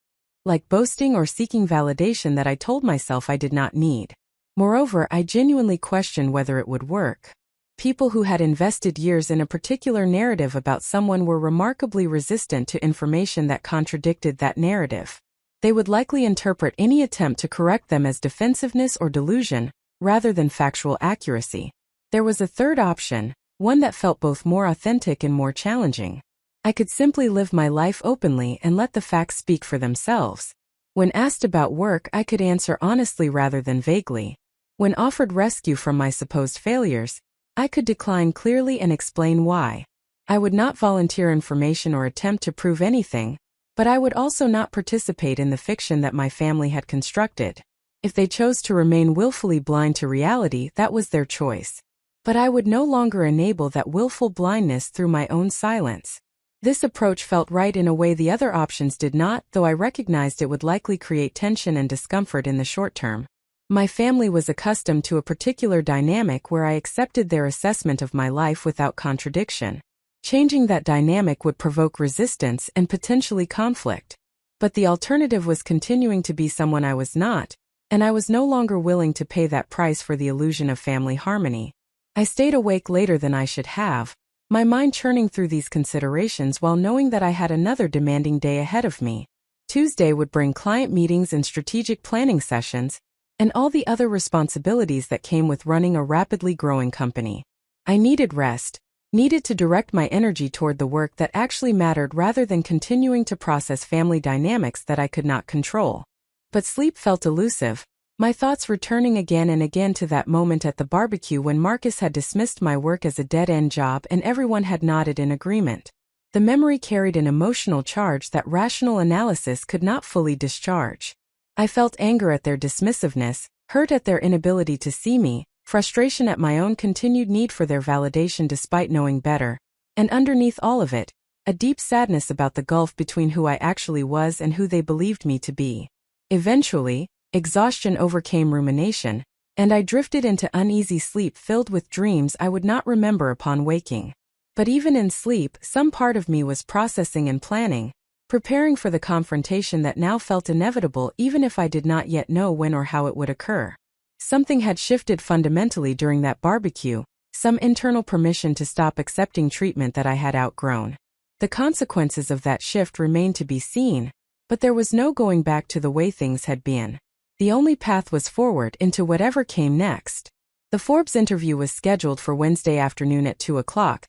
Speaker 1: like boasting or seeking validation that I told myself I did not need. Moreover, I genuinely questioned whether it would work. People who had invested years in a particular narrative about someone were remarkably resistant to information that contradicted that narrative. They would likely interpret any attempt to correct them as defensiveness or delusion, rather than factual accuracy. There was a third option, one that felt both more authentic and more challenging. I could simply live my life openly and let the facts speak for themselves. When asked about work, I could answer honestly rather than vaguely. When offered rescue from my supposed failures, I could decline clearly and explain why. I would not volunteer information or attempt to prove anything, but I would also not participate in the fiction that my family had constructed. If they chose to remain willfully blind to reality, that was their choice. But I would no longer enable that willful blindness through my own silence. This approach felt right in a way the other options did not, though I recognized it would likely create tension and discomfort in the short term. My family was accustomed to a particular dynamic where I accepted their assessment of my life without contradiction. Changing that dynamic would provoke resistance and potentially conflict. But the alternative was continuing to be someone I was not, and I was no longer willing to pay that price for the illusion of family harmony. I stayed awake later than I should have, my mind churning through these considerations while knowing that I had another demanding day ahead of me. Tuesday would bring client meetings and strategic planning sessions, and all the other responsibilities that came with running a rapidly growing company. I needed rest, needed to direct my energy toward the work that actually mattered rather than continuing to process family dynamics that I could not control. But sleep felt elusive, my thoughts returning again and again to that moment at the barbecue when Marcus had dismissed my work as a dead-end job and everyone had nodded in agreement. The memory carried an emotional charge that rational analysis could not fully discharge. I felt anger at their dismissiveness, hurt at their inability to see me, frustration at my own continued need for their validation despite knowing better, and underneath all of it, a deep sadness about the gulf between who I actually was and who they believed me to be. Eventually, exhaustion overcame rumination, and I drifted into uneasy sleep filled with dreams I would not remember upon waking. But even in sleep, some part of me was processing and planning, preparing for the confrontation that now felt inevitable even if I did not yet know when or how it would occur. Something had shifted fundamentally during that barbecue, some internal permission to stop accepting treatment that I had outgrown. The consequences of that shift remained to be seen, but there was no going back to the way things had been. The only path was forward into whatever came next. The Forbes interview was scheduled for Wednesday afternoon at 2 o'clock,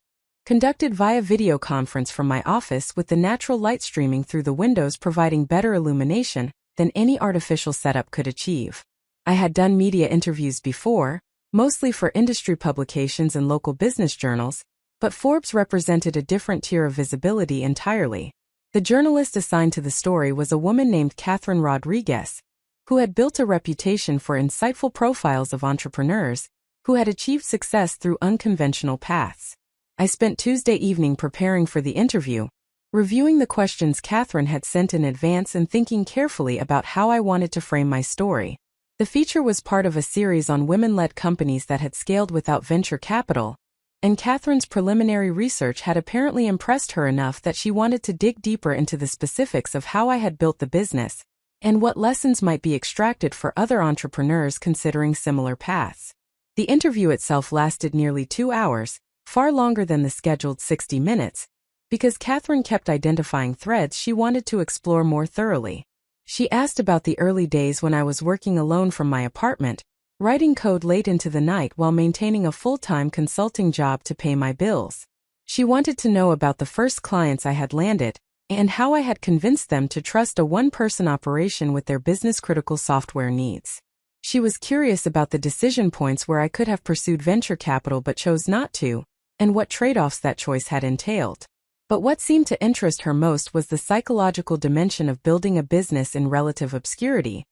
Speaker 1: conducted via video conference from my office with the natural light streaming through the windows providing better illumination than any artificial setup could achieve. I had done media interviews before, mostly for industry publications and local business journals, but Forbes represented a different tier of visibility entirely. The journalist assigned to the story was a woman named Catherine Rodriguez, who had built a reputation for insightful profiles of entrepreneurs who had achieved success through unconventional paths. I spent Tuesday evening preparing for the interview, reviewing the questions Catherine had sent in advance and thinking carefully about how I wanted to frame my story. The feature was part of a series on women-led companies that had scaled without venture capital, and Catherine's preliminary research had apparently impressed her enough that she wanted to dig deeper into the specifics of how I had built the business and what lessons might be extracted for other entrepreneurs considering similar paths. The interview itself lasted nearly 2 hours, far longer than the scheduled 60 minutes, because Catherine kept identifying threads she wanted to explore more thoroughly. She asked about the early days when I was working alone from my apartment, writing code late into the night while maintaining a full-time consulting job to pay my bills. She wanted to know about the first clients I had landed, and how I had convinced them to trust a one-person operation with their business-critical software needs. She was curious about the decision points where I could have pursued venture capital but chose not to, and what trade-offs that choice had entailed. But what seemed to interest her most was the psychological dimension of building a business in relative obscurity,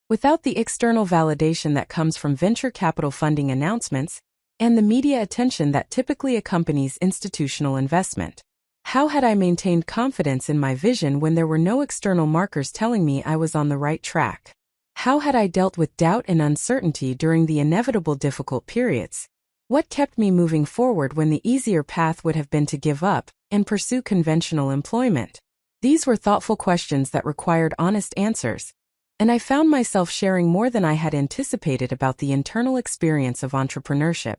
Speaker 1: without the external validation that comes from venture capital funding announcements, and the media attention that typically accompanies institutional investment. How had I maintained confidence in my vision when there were no external markers telling me I was on the right track? How had I dealt with doubt and uncertainty during the inevitable difficult periods? What kept me moving forward when the easier path would have been to give up and pursue conventional employment? These were thoughtful questions that required honest answers, and I found myself sharing more than I had anticipated about the internal experience of entrepreneurship.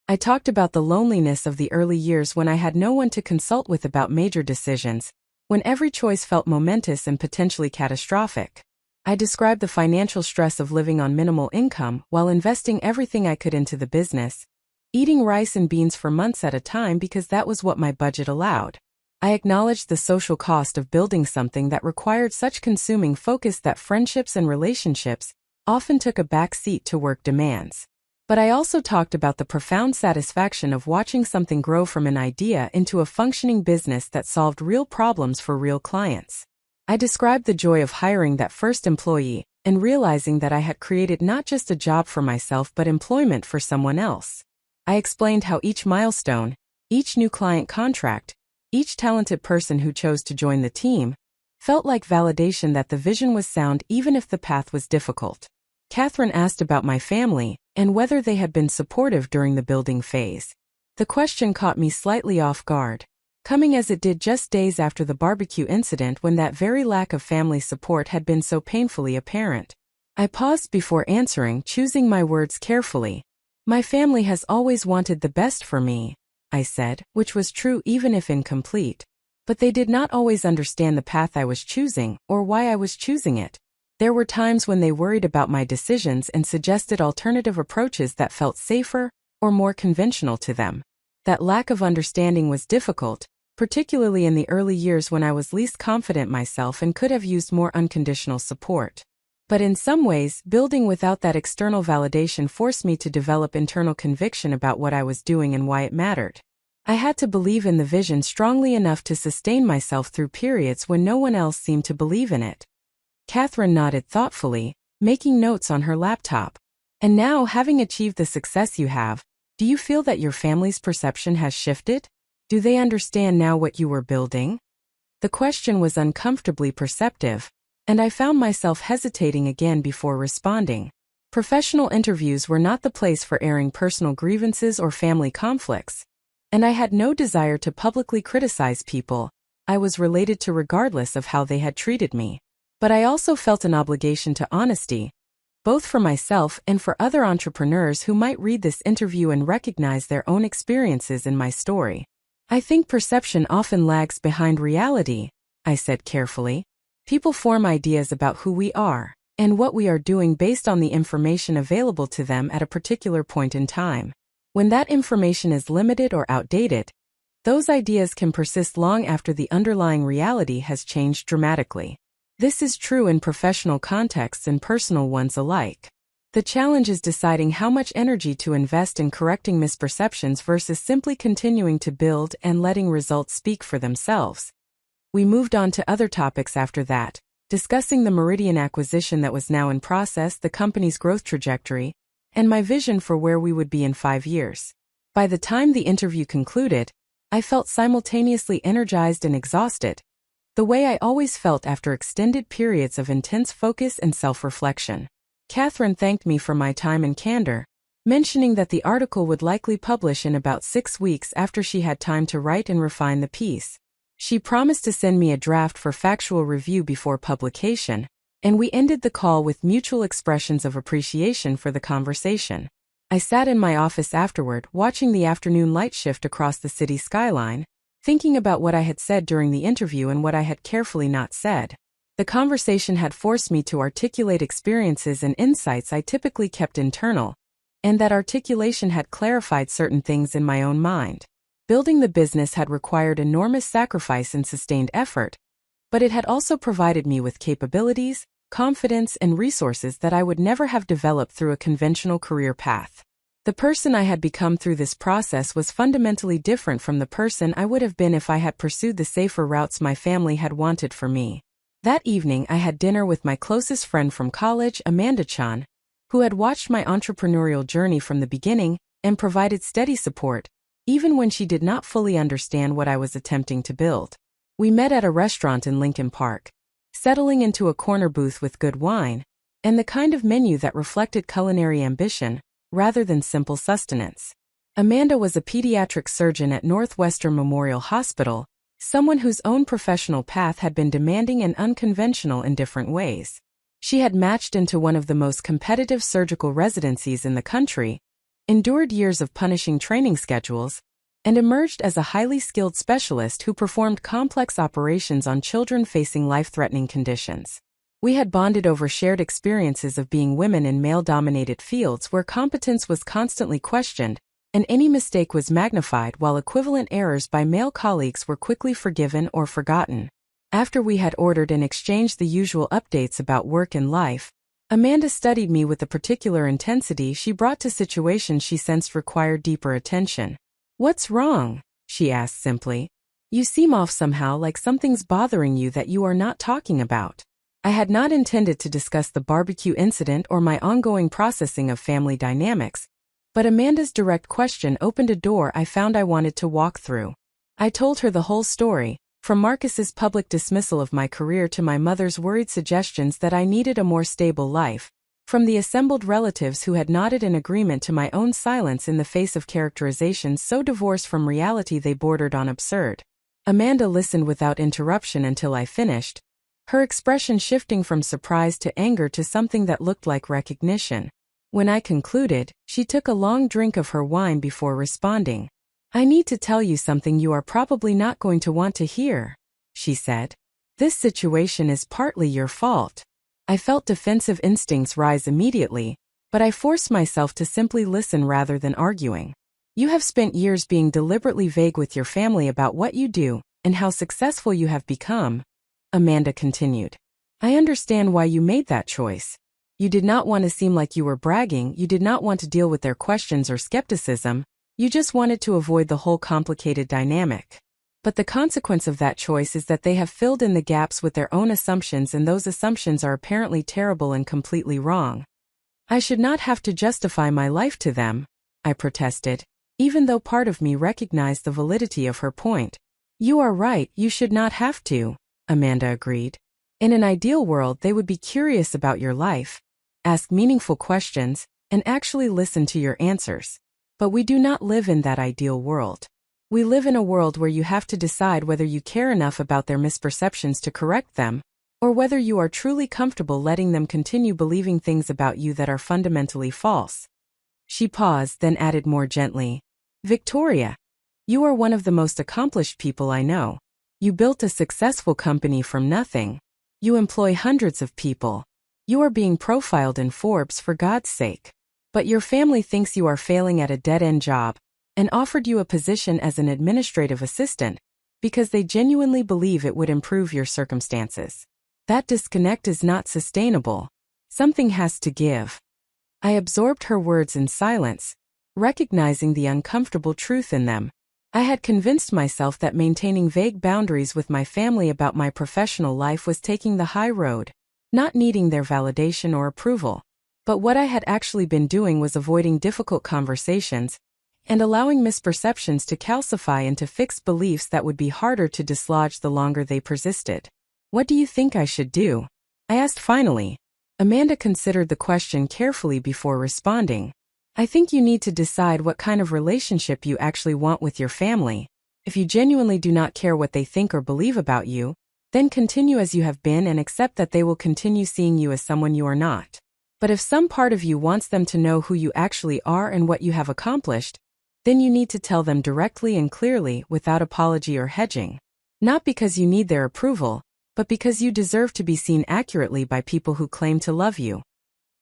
Speaker 1: I talked about the loneliness of the early years when I had no one to consult with about major decisions, when every choice felt momentous and potentially catastrophic. I described the financial stress of living on minimal income while investing everything I could into the business, eating rice and beans for months at a time because that was what my budget allowed. I acknowledged the social cost of building something that required such consuming focus that friendships and relationships often took a back seat to work demands. But I also talked about the profound satisfaction of watching something grow from an idea into a functioning business that solved real problems for real clients. I described the joy of hiring that first employee and realizing that I had created not just a job for myself but employment for someone else. I explained how each milestone, each new client contract, each talented person who chose to join the team, felt like validation that the vision was sound even if the path was difficult. Catherine asked about my family and whether they had been supportive during the building phase. The question caught me slightly off guard, coming as it did just days after the barbecue incident when that very lack of family support had been so painfully apparent. I paused before answering, choosing my words carefully. "My family has always wanted the best for me," I said, which was true even if incomplete. But they did not always understand the path I was choosing or why I was choosing it. There were times when they worried about my decisions and suggested alternative approaches that felt safer or more conventional to them. That lack of understanding was difficult, particularly in the early years when I was least confident myself and could have used more unconditional support. But in some ways, building without that external validation forced me to develop internal conviction about what I was doing and why it mattered. I had to believe in the vision strongly enough to sustain myself through periods when no one else seemed to believe in it. Catherine nodded thoughtfully, making notes on her laptop. "And now, having achieved the success you have, do you feel that your family's perception has shifted? Do they understand now what you were building?" The question was uncomfortably perceptive, and I found myself hesitating again before responding. Professional interviews were not the place for airing personal grievances or family conflicts, and I had no desire to publicly criticize people I was related to regardless of how they had treated me. But I also felt an obligation to honesty, both for myself and for other entrepreneurs who might read this interview and recognize their own experiences in my story. "I think perception often lags behind reality," I said carefully. "People form ideas about who we are and what we are doing based on the information available to them at a particular point in time. When that information is limited or outdated, those ideas can persist long after the underlying reality has changed dramatically. This is true in professional contexts and personal ones alike. The challenge is deciding how much energy to invest in correcting misperceptions versus simply continuing to build and letting results speak for themselves." We moved on to other topics after that, discussing the Meridian acquisition that was now in process, the company's growth trajectory, and my vision for where we would be in 5 years. By the time the interview concluded, I felt simultaneously energized and exhausted, the way I always felt after extended periods of intense focus and self-reflection. Catherine thanked me for my time and candor, mentioning that the article would likely publish in about 6 weeks after she had time to write and refine the piece. She promised to send me a draft for factual review before publication, and we ended the call with mutual expressions of appreciation for the conversation. I sat in my office afterward, watching the afternoon light shift across the city skyline, thinking about what I had said during the interview and what I had carefully not said. The conversation had forced me to articulate experiences and insights I typically kept internal, and that articulation had clarified certain things in my own mind. Building the business had required enormous sacrifice and sustained effort, but it had also provided me with capabilities, confidence, and resources that I would never have developed through a conventional career path. The person I had become through this process was fundamentally different from the person I would have been if I had pursued the safer routes my family had wanted for me. That evening I had dinner with my closest friend from college, Amanda-chan, who had watched my entrepreneurial journey from the beginning and provided steady support, even when she did not fully understand what I was attempting to build. We met at a restaurant in Lincoln Park, settling into a corner booth with good wine, and the kind of menu that reflected culinary ambition, rather than simple sustenance. Amanda was a pediatric surgeon at Northwestern Memorial Hospital, someone whose own professional path had been demanding and unconventional in different ways. She had matched into one of the most competitive surgical residencies in the country, endured years of punishing training schedules, and emerged as a highly skilled specialist who performed complex operations on children facing life-threatening conditions. We had bonded over shared experiences of being women in male-dominated fields where competence was constantly questioned, and any mistake was magnified while equivalent errors by male colleagues were quickly forgiven or forgotten. After we had ordered and exchanged the usual updates about work and life, Amanda studied me with the particular intensity she brought to situations she sensed required deeper attention. "What's wrong?" she asked simply. "You seem off somehow, like something's bothering you that you are not talking about." I had not intended to discuss the barbecue incident or my ongoing processing of family dynamics, but Amanda's direct question opened a door I found I wanted to walk through. I told her the whole story, from Marcus's public dismissal of my career to my mother's worried suggestions that I needed a more stable life, from the assembled relatives who had nodded in agreement to my own silence in the face of characterizations so divorced from reality they bordered on absurd. Amanda listened without interruption until I finished, her expression shifting from surprise to anger to something that looked like recognition. When I concluded, she took a long drink of her wine before responding. "I need to tell you something you are probably not going to want to hear," she said. "This situation is partly your fault." I felt defensive instincts rise immediately, but I forced myself to simply listen rather than arguing. "You have spent years being deliberately vague with your family about what you do and how successful you have become," Amanda continued. "I understand why you made that choice. You did not want to seem like you were bragging, you did not want to deal with their questions or skepticism, you just wanted to avoid the whole complicated dynamic. But the consequence of that choice is that they have filled in the gaps with their own assumptions, and those assumptions are apparently terrible and completely wrong. I should not have to justify my life to them," I protested, even though part of me recognized the validity of her point. "You are right, you should not have to," Amanda agreed. "In an ideal world, they would be curious about your life, ask meaningful questions, and actually listen to your answers. But we do not live in that ideal world. We live in a world where you have to decide whether you care enough about their misperceptions to correct them, or whether you are truly comfortable letting them continue believing things about you that are fundamentally false." She paused, then added more gently, "Victoria, you are one of the most accomplished people I know. You built a successful company from nothing. You employ hundreds of people. You are being profiled in Forbes, for God's sake. But your family thinks you are failing at a dead-end job, and offered you a position as an administrative assistant, because they genuinely believe it would improve your circumstances. That disconnect is not sustainable. Something has to give." I absorbed her words in silence, recognizing the uncomfortable truth in them. I had convinced myself that maintaining vague boundaries with my family about my professional life was taking the high road, not needing their validation or approval. But what I had actually been doing was avoiding difficult conversations and allowing misperceptions to calcify into fixed beliefs that would be harder to dislodge the longer they persisted. "What do you think I should do?" I asked finally. Amanda considered the question carefully before responding. I think you need to decide what kind of relationship you actually want with your family. If you genuinely do not care what they think or believe about you, then continue as you have been and accept that they will continue seeing you as someone you are not. But if some part of you wants them to know who you actually are and what you have accomplished, then you need to tell them directly and clearly without apology or hedging. Not because you need their approval, but because you deserve to be seen accurately by people who claim to love you.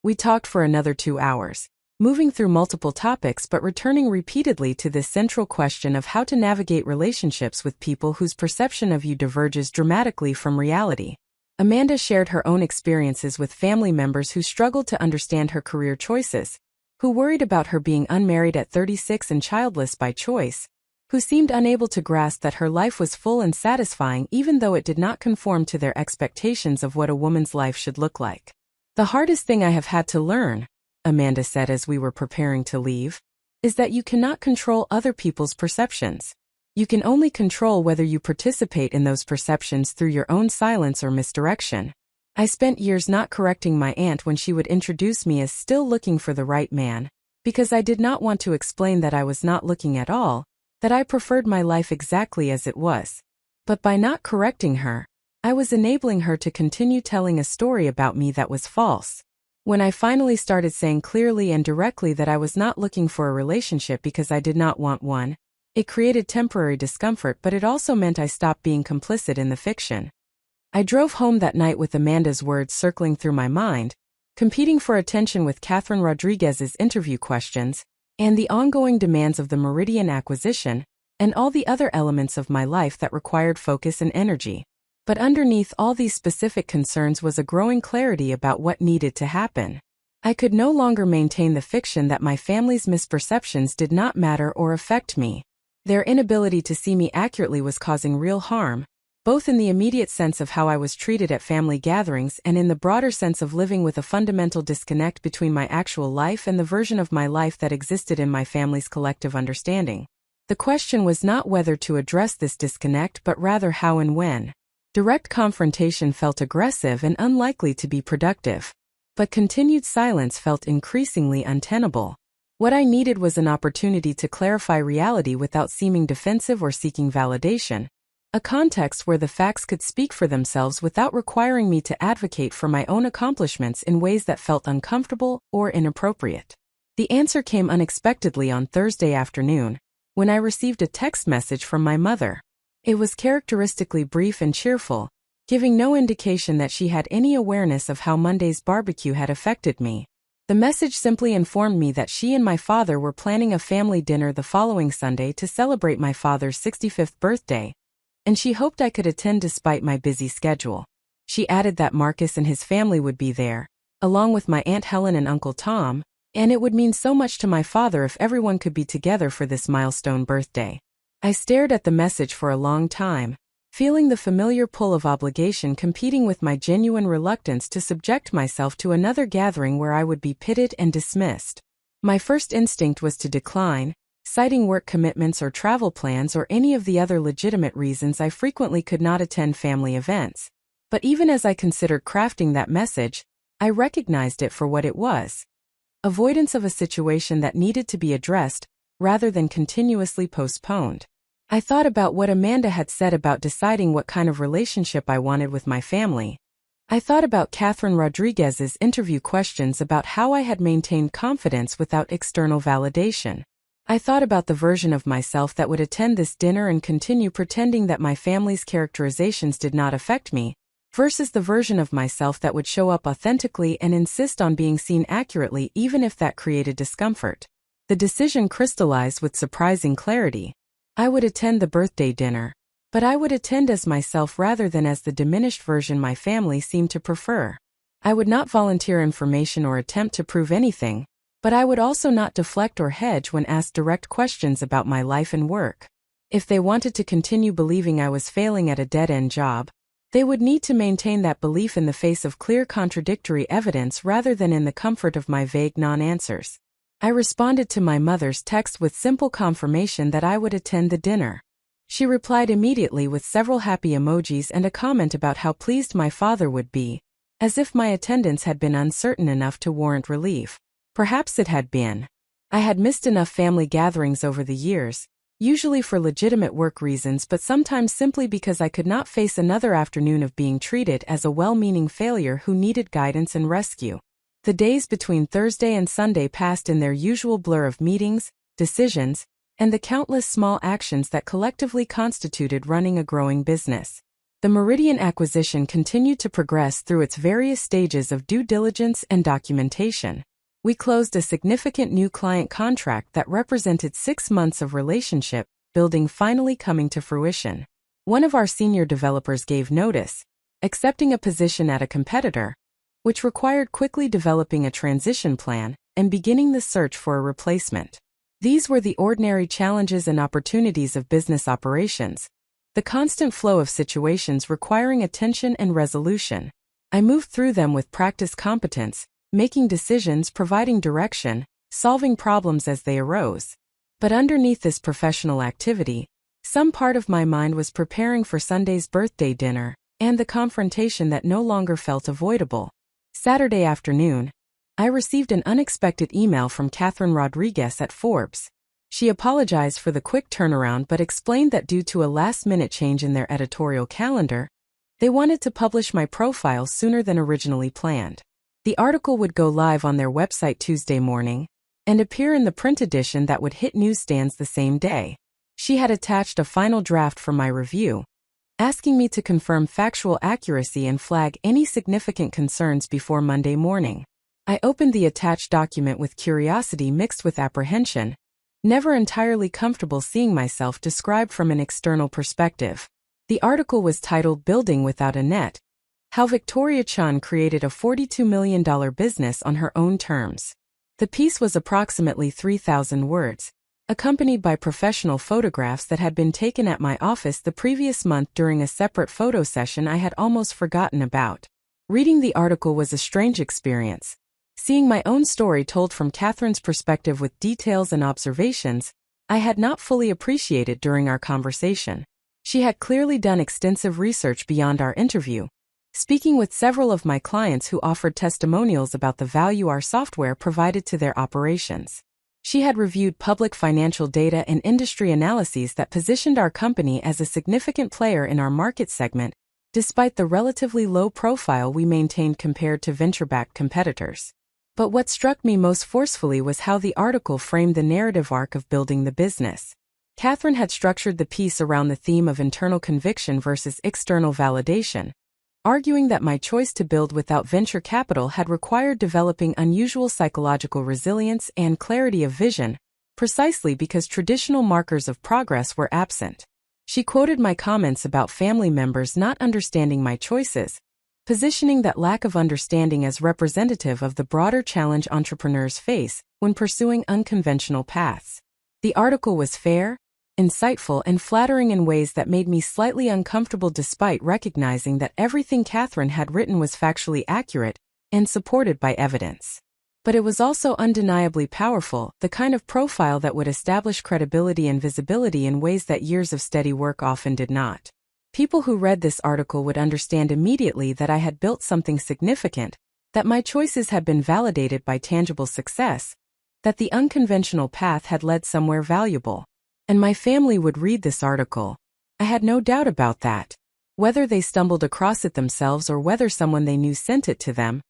Speaker 1: We talked for another 2 hours, moving through multiple topics but returning repeatedly to this central question of how to navigate relationships with people whose perception of you diverges dramatically from reality. Amanda shared her own experiences with family members who struggled to understand her career choices, who worried about her being unmarried at 36 and childless by choice, who seemed unable to grasp that her life was full and satisfying even though it did not conform to their expectations of what a woman's life should look like. The hardest thing I have had to learn, Amanda said as we were preparing to leave, is that you cannot control other people's perceptions. You can only control whether you participate in those perceptions through your own silence or misdirection. I spent years not correcting my aunt when she would introduce me as still looking for the right man, because I did not want to explain that I was not looking at all, that I preferred my life exactly as it was. But by not correcting her, I was enabling her to continue telling a story about me that was false. When I finally started saying clearly and directly that I was not looking for a relationship because I did not want one, it created temporary discomfort, but it also meant I stopped being complicit in the fiction. I drove home that night with Amanda's words circling through my mind, competing for attention with Catherine Rodriguez's interview questions, and the ongoing demands of the Meridian acquisition, and all the other elements of my life that required focus and energy. But underneath all these specific concerns was a growing clarity about what needed to happen. I could no longer maintain the fiction that my family's misperceptions did not matter or affect me. Their inability to see me accurately was causing real harm, both in the immediate sense of how I was treated at family gatherings and in the broader sense of living with a fundamental disconnect between my actual life and the version of my life that existed in my family's collective understanding. The question was not whether to address this disconnect but rather how and when. Direct confrontation felt aggressive and unlikely to be productive, but continued silence felt increasingly untenable. What I needed was an opportunity to clarify reality without seeming defensive or seeking validation, a context where the facts could speak for themselves without requiring me to advocate for my own accomplishments in ways that felt uncomfortable or inappropriate. The answer came unexpectedly on Thursday afternoon, when I received a text message from my mother. It was characteristically brief and cheerful, giving no indication that she had any awareness of how Monday's barbecue had affected me. The message simply informed me that she and my father were planning a family dinner the following Sunday to celebrate my father's 65th birthday, and she hoped I could attend despite my busy schedule. She added that Marcus and his family would be there, along with my Aunt Helen and Uncle Tom, and it would mean so much to my father if everyone could be together for this milestone birthday. I stared at the message for a long time, feeling the familiar pull of obligation competing with my genuine reluctance to subject myself to another gathering where I would be pitted and dismissed. My first instinct was to decline, citing work commitments or travel plans or any of the other legitimate reasons I frequently could not attend family events. But even as I considered crafting that message, I recognized it for what it was: avoidance of a situation that needed to be addressed, rather than continuously postponed. I thought about what Amanda had said about deciding what kind of relationship I wanted with my family. I thought about Catherine Rodriguez's interview questions about how I had maintained confidence without external validation. I thought about the version of myself that would attend this dinner and continue pretending that my family's characterizations did not affect me, versus the version of myself that would show up authentically and insist on being seen accurately even if that created discomfort. The decision crystallized with surprising clarity. I would attend the birthday dinner, but I would attend as myself rather than as the diminished version my family seemed to prefer. I would not volunteer information or attempt to prove anything, but I would also not deflect or hedge when asked direct questions about my life and work. If they wanted to continue believing I was failing at a dead-end job, they would need to maintain that belief in the face of clear contradictory evidence rather than in the comfort of my vague non-answers. I responded to my mother's text with simple confirmation that I would attend the dinner. She replied immediately with several happy emojis and a comment about how pleased my father would be, as if my attendance had been uncertain enough to warrant relief. Perhaps it had been. I had missed enough family gatherings over the years, usually for legitimate work reasons but sometimes simply because I could not face another afternoon of being treated as a well-meaning failure who needed guidance and rescue. The days between Thursday and Sunday passed in their usual blur of meetings, decisions, and the countless small actions that collectively constituted running a growing business. The Meridian acquisition continued to progress through its various stages of due diligence and documentation. We closed a significant new client contract that represented 6 months of relationship building finally coming to fruition. One of our senior developers gave notice, accepting a position at a competitor, which required quickly developing a transition plan and beginning the search for a replacement. These were the ordinary challenges and opportunities of business operations, the constant flow of situations requiring attention and resolution. I moved through them with practiced competence, making decisions, providing direction, solving problems as they arose. But underneath this professional activity, some part of my mind was preparing for Sunday's birthday dinner and the confrontation that no longer felt avoidable. Saturday afternoon, I received an unexpected email from Catherine Rodriguez at Forbes. She apologized for the quick turnaround but explained that due to a last-minute change in their editorial calendar, they wanted to publish my profile sooner than originally planned. The article would go live on their website Tuesday morning and appear in the print edition that would hit newsstands the same day. She had attached a final draft for my review, asking me to confirm factual accuracy and flag any significant concerns before Monday morning. I opened the attached document with curiosity mixed with apprehension, never entirely comfortable seeing myself described from an external perspective. The article was titled "Building Without a Net: How Victoria Chun Created a $42 million Business on Her Own Terms." The piece was approximately 3,000 words, accompanied by professional photographs that had been taken at my office the previous month during a separate photo session I had almost forgotten about. Reading the article was a strange experience. Seeing my own story told from Catherine's perspective with details and observations I had not fully appreciated during our conversation. She had clearly done extensive research beyond our interview, speaking with several of my clients who offered testimonials about the value our software provided to their operations. She had reviewed public financial data and industry analyses that positioned our company as a significant player in our market segment, despite the relatively low profile we maintained compared to venture-backed competitors. But what struck me most forcefully was how the article framed the narrative arc of building the business. Catherine had structured the piece around the theme of internal conviction versus external validation, arguing that my choice to build without venture capital had required developing unusual psychological resilience and clarity of vision, precisely because traditional markers of progress were absent. She quoted my comments about family members not understanding my choices, positioning that lack of understanding as representative of the broader challenge entrepreneurs face when pursuing unconventional paths. The article was fair, insightful, and flattering in ways that made me slightly uncomfortable despite recognizing that everything Catherine had written was factually accurate and supported by evidence. But it was also undeniably powerful, the kind of profile that would establish credibility and visibility in ways that years of steady work often did not. People who read this article would understand immediately that I had built something significant, that my choices had been validated by tangible success, that the unconventional path had led somewhere valuable. And my family would read this article. I had no doubt about that. Whether they stumbled across it themselves or whether someone they knew sent it to them,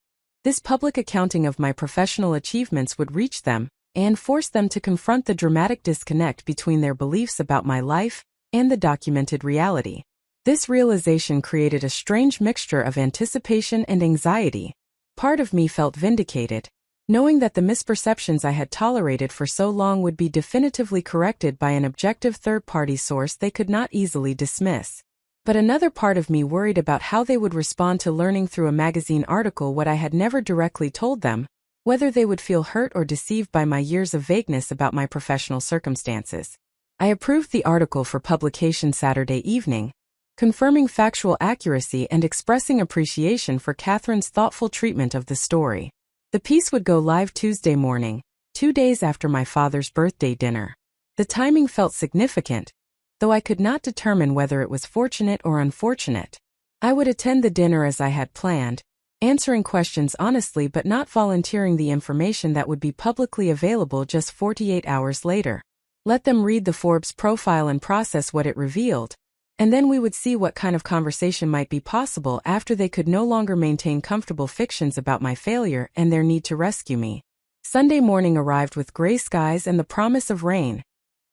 Speaker 1: this public accounting of my professional achievements would reach them and force them to confront the dramatic disconnect between their beliefs about my life and the documented reality. This realization created a strange mixture of anticipation and anxiety. Part of me felt vindicated, knowing that the misperceptions I had tolerated for so long would be definitively corrected by an objective third-party source they could not easily dismiss. But another part of me worried about how they would respond to learning through a magazine article what I had never directly told them, whether they would feel hurt or deceived by my years of vagueness about my professional circumstances. I approved the article for publication Saturday evening, confirming factual accuracy and expressing appreciation for Catherine's thoughtful treatment of the story. The piece would go live Tuesday morning, 2 days after my father's birthday dinner. The timing felt significant, though I could not determine whether it was fortunate or unfortunate. I would attend the dinner as I had planned, answering questions honestly but not volunteering the information that would be publicly available just 48 hours later. Let them read the Forbes profile and process what it revealed, and then we would see what kind of conversation might be possible after they could no longer maintain comfortable fictions about my failure and their need to rescue me. Sunday morning arrived with gray skies and the promise of rain,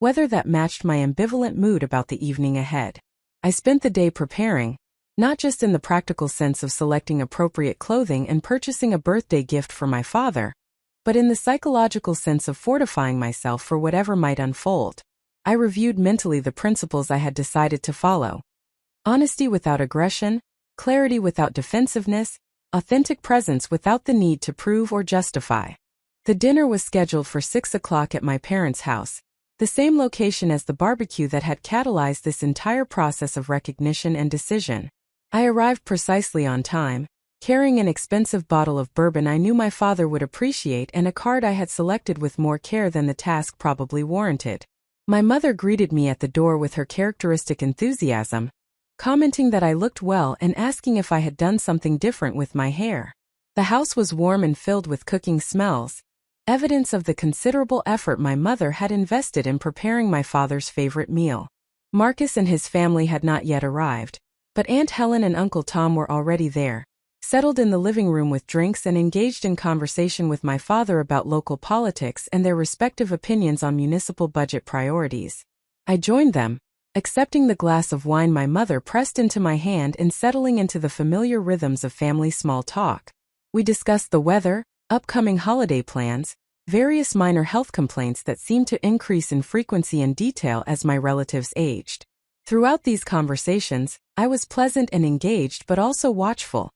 Speaker 1: weather that matched my ambivalent mood about the evening ahead. I spent the day preparing, not just in the practical sense of selecting appropriate clothing and purchasing a birthday gift for my father, but in the psychological sense of fortifying myself for whatever might unfold. I reviewed mentally the principles I had decided to follow. Honesty without aggression, clarity without defensiveness, authentic presence without the need to prove or justify. The dinner was scheduled for 6 o'clock at my parents' house, the same location as the barbecue that had catalyzed this entire process of recognition and decision. I arrived precisely on time, carrying an expensive bottle of bourbon I knew my father would appreciate and a card I had selected with more care than the task probably warranted. My mother greeted me at the door with her characteristic enthusiasm, commenting that I looked well and asking if I had done something different with my hair. The house was warm and filled with cooking smells, evidence of the considerable effort my mother had invested in preparing my father's favorite meal. Marcus and his family had not yet arrived, but Aunt Helen and Uncle Tom were already there, settled in the living room with drinks and engaged in conversation with my father about local politics and their respective opinions on municipal budget priorities. I joined them, accepting the glass of wine my mother pressed into my hand and settling into the familiar rhythms of family small talk. We discussed the weather, upcoming holiday plans, various minor health complaints that seemed to increase in frequency and detail as my relatives aged. Throughout these conversations, I was pleasant and engaged but also watchful,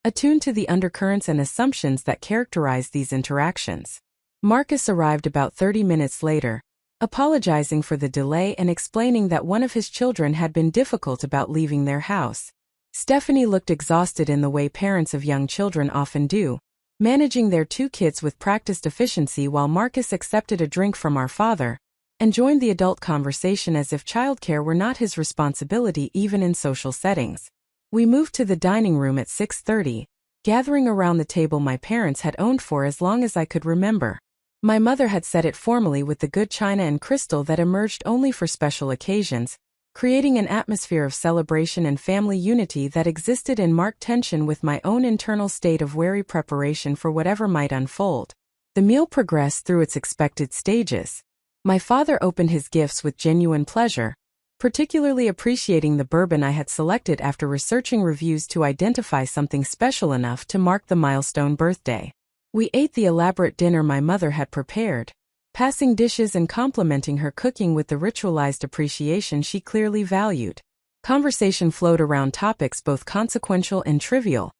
Speaker 1: attuned to the undercurrents and assumptions that characterize these interactions. Marcus arrived about 30 minutes later, apologizing for the delay and explaining that one of his children had been difficult about leaving their house. Stephanie looked exhausted in the way parents of young children often do, managing their 2 kids with practiced efficiency while Marcus accepted a drink from our father and joined the adult conversation as if childcare were not his responsibility even in social settings. We moved to the dining room at 6:30, gathering around the table my parents had owned for as long as I could remember. My mother had set it formally with the good china and crystal that emerged only for special occasions, creating an atmosphere of celebration and family unity that existed in marked tension with my own internal state of wary preparation for whatever might unfold. The meal progressed through its expected stages. My father opened his gifts with genuine pleasure, particularly appreciating the bourbon I had selected after researching reviews to identify something special enough to mark the milestone birthday. We ate the elaborate dinner my mother had prepared, passing dishes and complimenting her cooking with the ritualized appreciation she clearly valued. Conversation flowed around topics both consequential and trivial,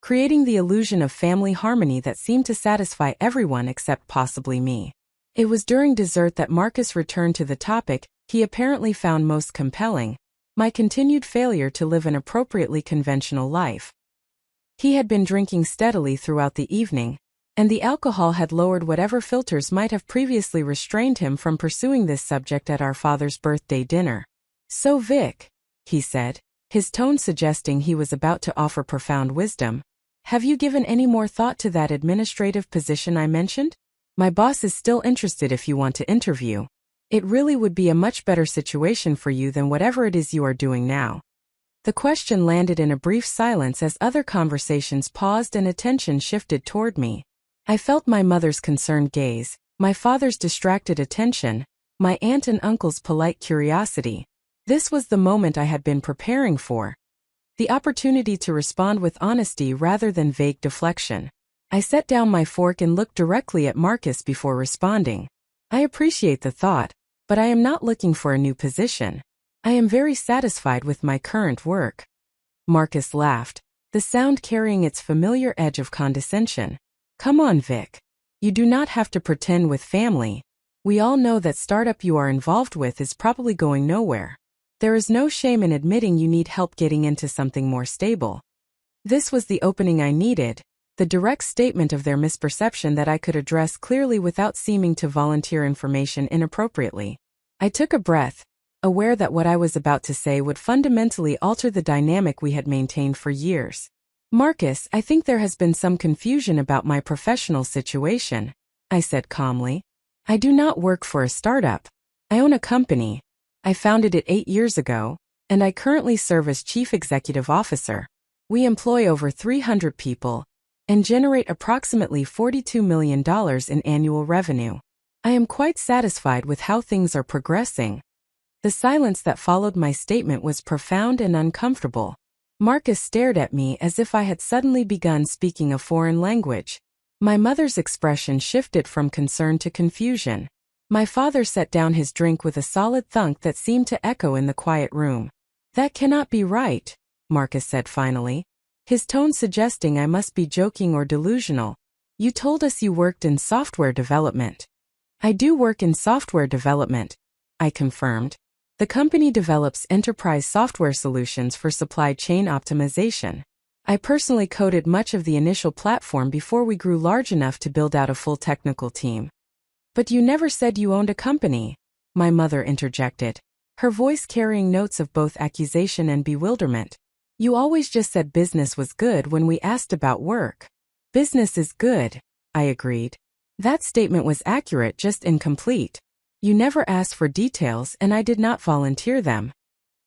Speaker 1: creating the illusion of family harmony that seemed to satisfy everyone except possibly me. It was during dessert that Marcus returned to the topic he apparently found most compelling: my continued failure to live an appropriately conventional life. He had been drinking steadily throughout the evening, and the alcohol had lowered whatever filters might have previously restrained him from pursuing this subject at our father's birthday dinner. "So Vic," he said, his tone suggesting he was about to offer profound wisdom, "have you given any more thought to that administrative position I mentioned? My boss is still interested if you want to interview. It really would be a much better situation for you than whatever it is you are doing now." The question landed in a brief silence as other conversations paused and attention shifted toward me. I felt my mother's concerned gaze, my father's distracted attention, my aunt and uncle's polite curiosity. This was the moment I had been preparing for. The opportunity to respond with honesty rather than vague deflection. I set down my fork and looked directly at Marcus before responding. "I appreciate the thought, but I am not looking for a new position. I am very satisfied with my current work." Marcus laughed, the sound carrying its familiar edge of condescension. "Come on, Vic. You do not have to pretend with family. We all know that startup you are involved with is probably going nowhere. There is no shame in admitting you need help getting into something more stable." This was the opening I needed, the direct statement of their misperception that I could address clearly without seeming to volunteer information inappropriately. I took a breath, aware that what I was about to say would fundamentally alter the dynamic we had maintained for years. Marcus, I think there has been some confusion about my professional situation, I said calmly. I do not work for a startup. I own a company. I founded it 8 years ago, and I currently serve as Chief Executive Officer. We employ over 300 people and generate approximately $42 million in annual revenue. I am quite satisfied with how things are progressing. The silence that followed my statement was profound and uncomfortable. Marcus stared at me as if I had suddenly begun speaking a foreign language. My mother's expression shifted from concern to confusion. My father set down his drink with a solid thunk that seemed to echo in the quiet room. That cannot be right, Marcus said finally, his tone suggesting I must be joking or delusional. You told us you worked in software development. I do work in software development, I confirmed. The company develops enterprise software solutions for supply chain optimization. I personally coded much of the initial platform before we grew large enough to build out a full technical team. But you never said you owned a company, my mother interjected, her voice carrying notes of both accusation and bewilderment. You always just said business was good when we asked about work. Business is good, I agreed. That statement was accurate, just incomplete. You never asked for details and I did not volunteer them.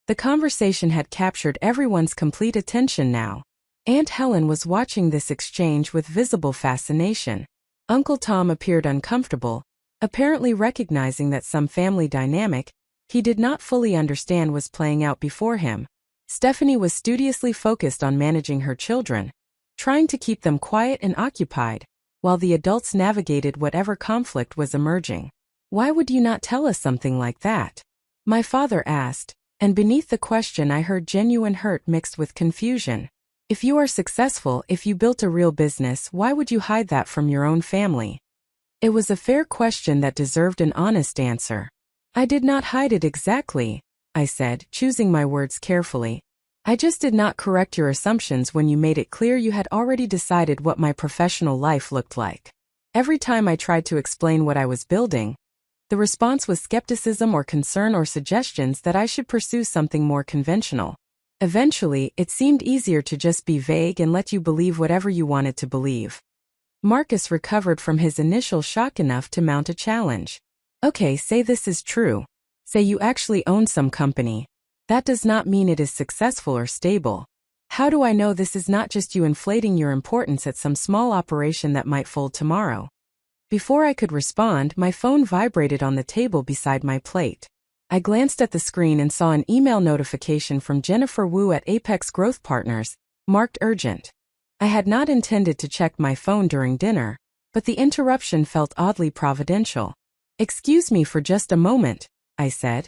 Speaker 1: The conversation had captured everyone's complete attention now. Aunt Helen was watching this exchange with visible fascination. Uncle Tom appeared uncomfortable, apparently recognizing that some family dynamic he did not fully understand was playing out before him. Stephanie was studiously focused on managing her children, trying to keep them quiet and occupied, while the adults navigated whatever conflict was emerging. Why would you not tell us something like that? My father asked, and beneath the question I heard genuine hurt mixed with confusion. If you are successful, if you built a real business, why would you hide that from your own family? It was a fair question that deserved an honest answer. I did not hide it exactly, I said, choosing my words carefully. I just did not correct your assumptions when you made it clear you had already decided what my professional life looked like. Every time I tried to explain what I was building, the response was skepticism or concern or suggestions that I should pursue something more conventional. Eventually, it seemed easier to just be vague and let you believe whatever you wanted to believe. Marcus recovered from his initial shock enough to mount a challenge. Okay, say this is true. Say you actually own some company. That does not mean it is successful or stable. How do I know this is not just you inflating your importance at some small operation that might fold tomorrow? Before I could respond, my phone vibrated on the table beside my plate. I glanced at the screen and saw an email notification from Jennifer Wu at Apex Growth Partners, marked urgent. I had not intended to check my phone during dinner, but the interruption felt oddly providential. Excuse me for just a moment, I said,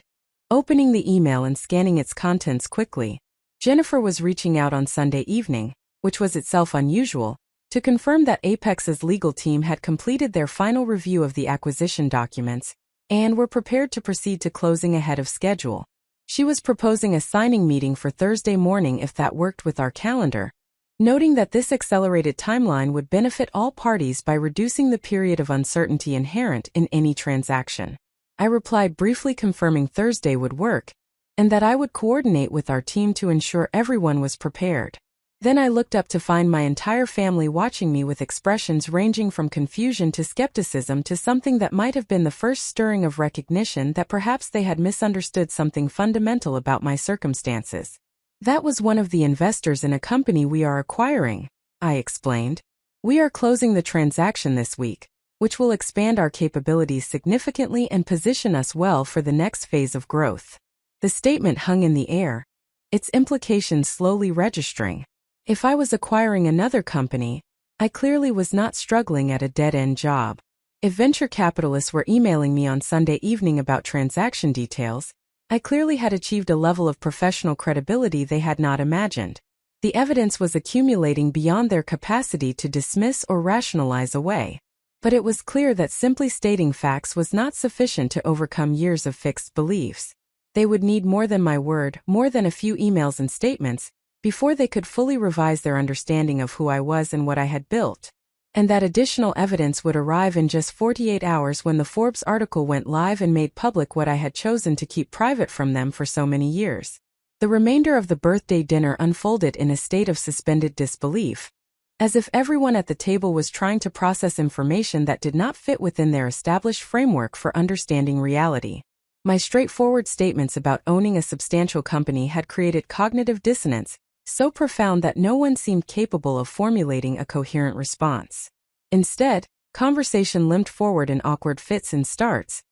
Speaker 1: opening the email and scanning its contents quickly. Jennifer was reaching out on Sunday evening, which was itself unusual, to confirm that Apex's legal team had completed their final review of the acquisition documents and were prepared to proceed to closing ahead of schedule. She was proposing a signing meeting for Thursday morning if that worked with our calendar, noting that this accelerated timeline would benefit all parties by reducing the period of uncertainty inherent in any transaction. I replied briefly confirming Thursday would work, and that I would coordinate with our team to ensure everyone was prepared. Then I looked up to find my entire family watching me with expressions ranging from confusion to skepticism to something that might have been the first stirring of recognition that perhaps they had misunderstood something fundamental about my circumstances. That was one of the investors in a company we are acquiring, I explained. We are closing the transaction this week, which will expand our capabilities significantly and position us well for the next phase of growth. The statement hung in the air, its implications slowly registering. If I was acquiring another company, I clearly was not struggling at a dead-end job. If venture capitalists were emailing me on Sunday evening about transaction details, I clearly had achieved a level of professional credibility they had not imagined. The evidence was accumulating beyond their capacity to dismiss or rationalize away. But it was clear that simply stating facts was not sufficient to overcome years of fixed beliefs. They would need more than my word, more than a few emails and statements, before they could fully revise their understanding of who I was and what I had built. And that additional evidence would arrive in just 48 hours when the Forbes article went live and made public what I had chosen to keep private from them for so many years. The remainder of the birthday dinner unfolded in a state of suspended disbelief, as if everyone at the table was trying to process information that did not fit within their established framework for understanding reality. My straightforward statements about owning a substantial company had created cognitive dissonance, so profound that no one seemed capable of formulating a coherent response. Instead, conversation limped forward in awkward fits and starts,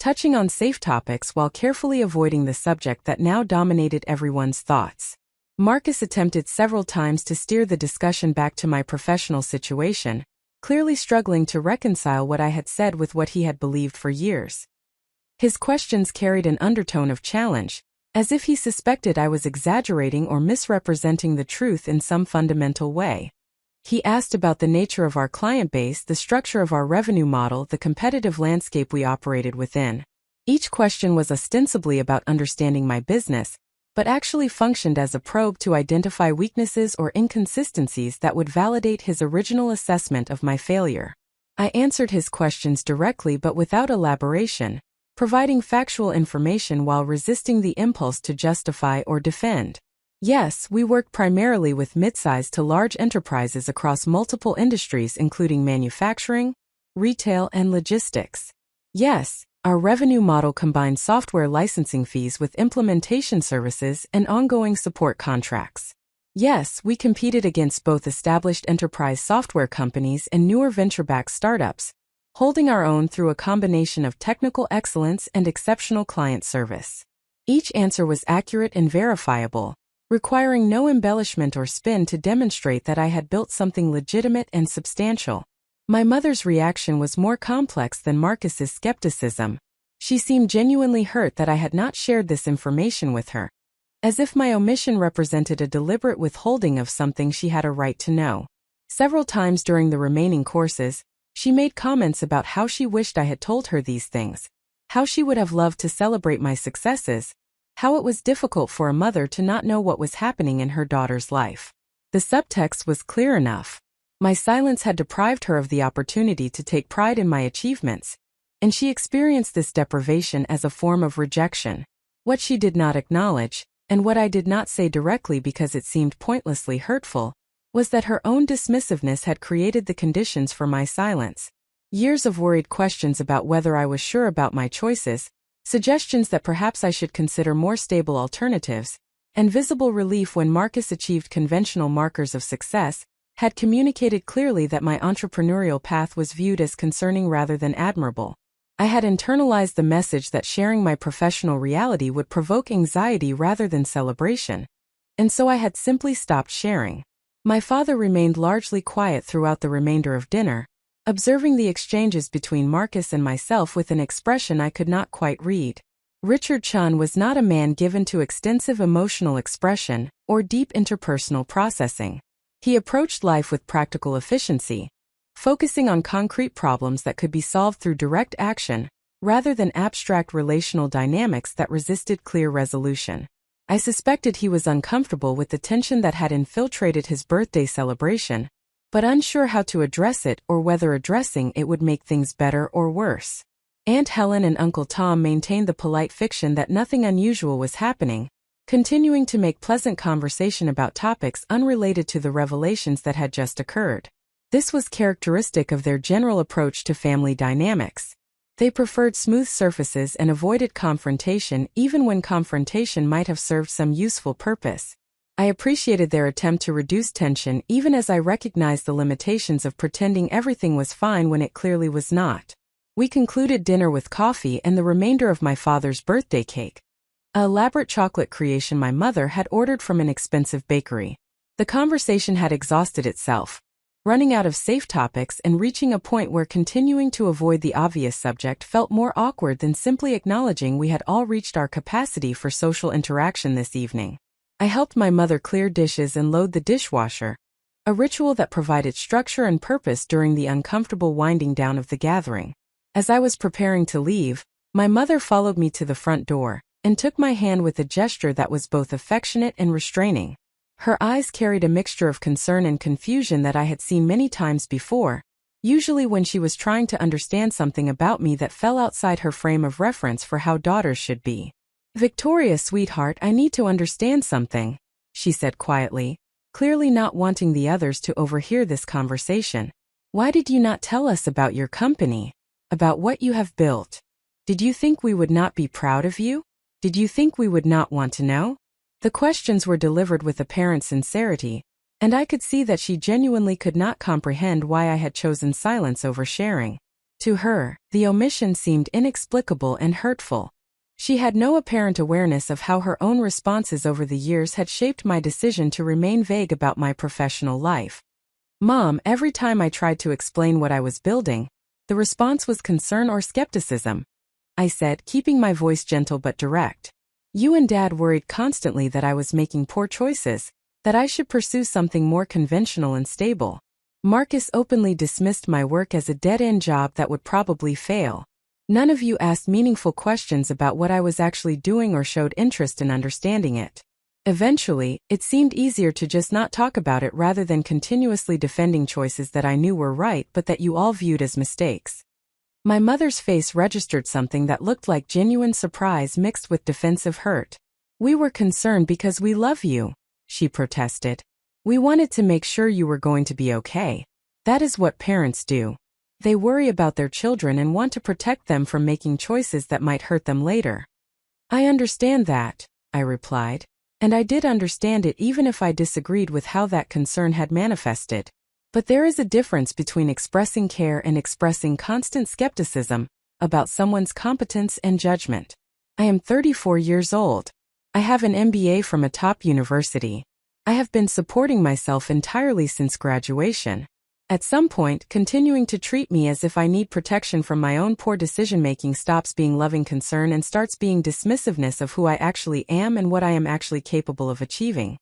Speaker 1: touching on safe topics while carefully avoiding the subject that now dominated everyone's thoughts. Marcus attempted several times to steer the discussion back to my professional situation, clearly struggling to reconcile what I had said with what he had believed for years. His questions carried an undertone of challenge, as if he suspected I was exaggerating or misrepresenting the truth in some fundamental way. He asked about the nature of our client base, the structure of our revenue model, the competitive landscape we operated within. Each question was ostensibly about understanding my business, but actually functioned as a probe to identify weaknesses or inconsistencies that would validate his original assessment of my failure. I answered his questions directly but without elaboration, providing factual information while resisting the impulse to justify or defend. Yes, we work primarily with mid-sized to large enterprises across multiple industries including manufacturing, retail, and logistics. Yes, our revenue model combines software licensing fees with implementation services and ongoing support contracts. Yes, we competed against both established enterprise software companies and newer venture-backed startups, holding our own through a combination of technical excellence and exceptional client service. Each answer was accurate and verifiable, requiring no embellishment or spin to demonstrate that I had built something legitimate and substantial. My mother's reaction was more complex than Marcus's skepticism. She seemed genuinely hurt that I had not shared this information with her, as if my omission represented a deliberate withholding of something she had a right to know. Several times during the remaining courses, she made comments about how she wished I had told her these things, how she would have loved to celebrate my successes, how it was difficult for a mother to not know what was happening in her daughter's life. The subtext was clear enough. My silence had deprived her of the opportunity to take pride in my achievements, and she experienced this deprivation as a form of rejection. What she did not acknowledge, and what I did not say directly because it seemed pointlessly hurtful, was that her own dismissiveness had created the conditions for my silence. Years of worried questions about whether I was sure about my choices, suggestions that perhaps I should consider more stable alternatives, and visible relief when Marcus achieved conventional markers of success, had communicated clearly that my entrepreneurial path was viewed as concerning rather than admirable. I had internalized the message that sharing my professional reality would provoke anxiety rather than celebration, and so I had simply stopped sharing. My father remained largely quiet throughout the remainder of dinner, observing the exchanges between Marcus and myself with an expression I could not quite read. Richard Chun was not a man given to extensive emotional expression or deep interpersonal processing. He approached life with practical efficiency, focusing on concrete problems that could be solved through direct action, rather than abstract relational dynamics that resisted clear resolution. I suspected he was uncomfortable with the tension that had infiltrated his birthday celebration, but unsure how to address it or whether addressing it would make things better or worse. Aunt Helen and Uncle Tom maintained the polite fiction that nothing unusual was happening, continuing to make pleasant conversation about topics unrelated to the revelations that had just occurred. This was characteristic of their general approach to family dynamics. They preferred smooth surfaces and avoided confrontation even when confrontation might have served some useful purpose. I appreciated their attempt to reduce tension even as I recognized the limitations of pretending everything was fine when it clearly was not. We concluded dinner with coffee and the remainder of my father's birthday cake, an elaborate chocolate creation my mother had ordered from an expensive bakery. The conversation had exhausted itself, running out of safe topics and reaching a point where continuing to avoid the obvious subject felt more awkward than simply acknowledging we had all reached our capacity for social interaction this evening. I helped my mother clear dishes and load the dishwasher, a ritual that provided structure and purpose during the uncomfortable winding down of the gathering. As I was preparing to leave, my mother followed me to the front door and took my hand with a gesture that was both affectionate and restraining. Her eyes carried a mixture of concern and confusion that I had seen many times before, usually when she was trying to understand something about me that fell outside her frame of reference for how daughters should be. "Victoria, sweetheart, I need to understand something," she said quietly, clearly not wanting the others to overhear this conversation. "Why did you not tell us about your company? About what you have built? Did you think we would not be proud of you? Did you think we would not want to know?" The questions were delivered with apparent sincerity, and I could see that she genuinely could not comprehend why I had chosen silence over sharing. To her, the omission seemed inexplicable and hurtful. She had no apparent awareness of how her own responses over the years had shaped my decision to remain vague about my professional life. "Mom, every time I tried to explain what I was building, the response was concern or skepticism," I said, keeping my voice gentle but direct. "You and Dad worried constantly that I was making poor choices, that I should pursue something more conventional and stable. Marcus openly dismissed my work as a dead-end job that would probably fail. None of you asked meaningful questions about what I was actually doing or showed interest in understanding it. Eventually, it seemed easier to just not talk about it rather than continuously defending choices that I knew were right but that you all viewed as mistakes." My mother's face registered something that looked like genuine surprise mixed with defensive hurt. "We were concerned because we love you," she protested. "We wanted to make sure you were going to be okay. That is what parents do. They worry about their children and want to protect them from making choices that might hurt them later." "I understand that," I replied. And I did understand it even if I disagreed with how that concern had manifested. But there is a difference between expressing care and expressing constant skepticism about someone's competence and judgment. I am 34 years old. I have an MBA from a top university. I have been supporting myself entirely since graduation. At some point, continuing to treat me as if I need protection from my own poor decision-making stops being loving concern and starts being dismissiveness of who I actually am and what I am actually capable of achieving.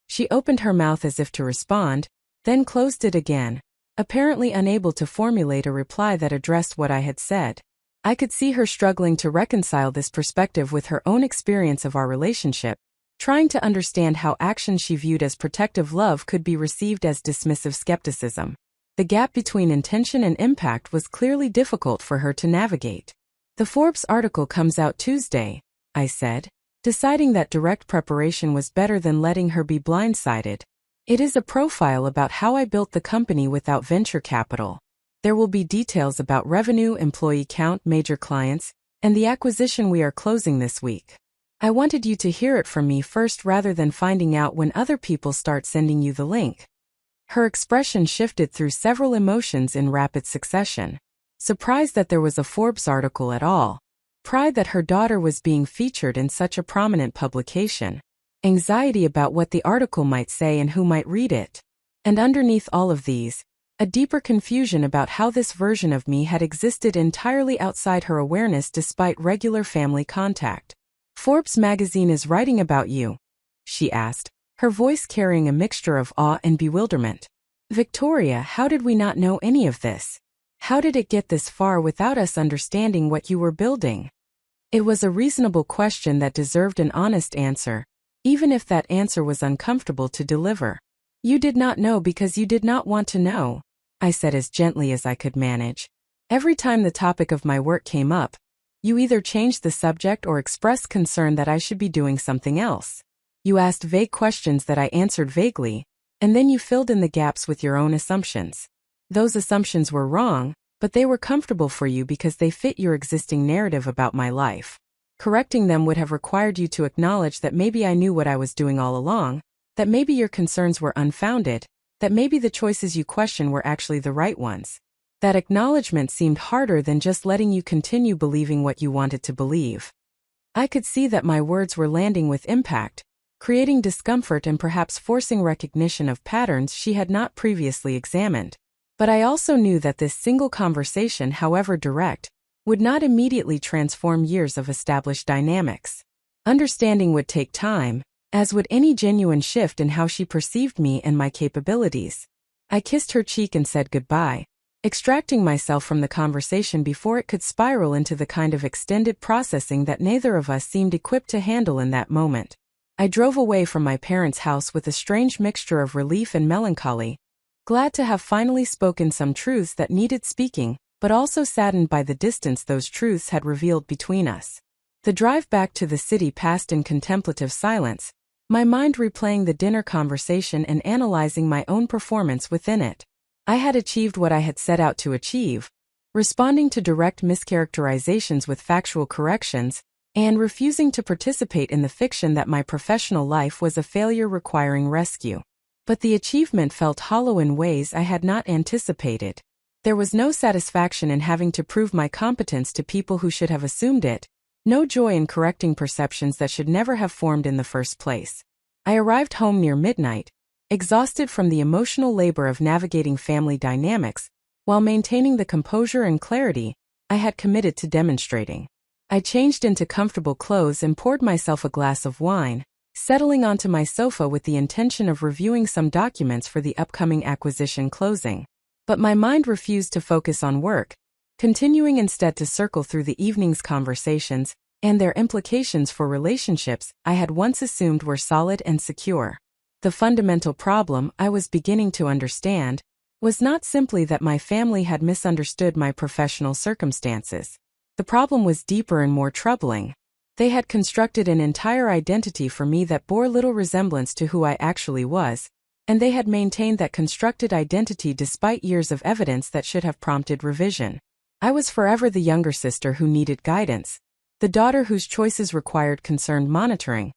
Speaker 1: She opened her mouth as if to respond, then closed it again, apparently unable to formulate a reply that addressed what I had said. I could see her struggling to reconcile this perspective with her own experience of our relationship, trying to understand how actions she viewed as protective love could be received as dismissive skepticism. The gap between intention and impact was clearly difficult for her to navigate. "The Forbes article comes out Tuesday," I said, deciding that direct preparation was better than letting her be blindsided. "It is a profile about how I built the company without venture capital. There will be details about revenue, employee count, major clients, and the acquisition we are closing this week. I wanted you to hear it from me first rather than finding out when other people start sending you the link." Her expression shifted through several emotions in rapid succession. Surprise that there was a Forbes article at all. Pride that her daughter was being featured in such a prominent publication. Anxiety about what the article might say and who might read it. And underneath all of these, a deeper confusion about how this version of me had existed entirely outside her awareness despite regular family contact. "Forbes magazine is writing about you?" she asked, her voice carrying a mixture of awe and bewilderment. "Victoria, how did we not know any of this? How did it get this far without us understanding what you were building?" It was a reasonable question that deserved an honest answer, even if that answer was uncomfortable to deliver. "You did not know because you did not want to know," I said as gently as I could manage. "Every time the topic of my work came up, you either changed the subject or expressed concern that I should be doing something else. You asked vague questions that I answered vaguely, and then you filled in the gaps with your own assumptions. Those assumptions were wrong, but they were comfortable for you because they fit your existing narrative about my life. Correcting them would have required you to acknowledge that maybe I knew what I was doing all along, that maybe your concerns were unfounded, that maybe the choices you question were actually the right ones. That acknowledgement seemed harder than just letting you continue believing what you wanted to believe. I could see that my words were landing with impact, creating discomfort and perhaps forcing recognition of patterns she had not previously examined. But I also knew that this single conversation, however direct, would not immediately transform years of established dynamics. Understanding would take time, as would any genuine shift in how she perceived me and my capabilities. I kissed her cheek and said goodbye, extracting myself from the conversation before it could spiral into the kind of extended processing that neither of us seemed equipped to handle in that moment. I drove away from my parents' house with a strange mixture of relief and melancholy, glad to have finally spoken some truths that needed speaking, but also saddened by the distance those truths had revealed between us. The drive back to the city passed in contemplative silence, my mind replaying the dinner conversation and analyzing my own performance within it. I had achieved what I had set out to achieve, responding to direct mischaracterizations with factual corrections, and refusing to participate in the fiction that my professional life was a failure requiring rescue. But the achievement felt hollow in ways I had not anticipated. There was no satisfaction in having to prove my competence to people who should have assumed it, no joy in correcting perceptions that should never have formed in the first place. I arrived home near midnight, exhausted from the emotional labor of navigating family dynamics, while maintaining the composure and clarity I had committed to demonstrating. I changed into comfortable clothes and poured myself a glass of wine, settling onto my sofa with the intention of reviewing some documents for the upcoming acquisition closing. But my mind refused to focus on work, continuing instead to circle through the evening's conversations and their implications for relationships I had once assumed were solid and secure. The fundamental problem I was beginning to understand was not simply that my family had misunderstood my professional circumstances. The problem was deeper and more troubling. They had constructed an entire identity for me that bore little resemblance to who I actually was, and they had maintained that constructed identity despite years of evidence that should have prompted revision. I was forever the younger sister who needed guidance, the daughter whose choices required concerned monitoring,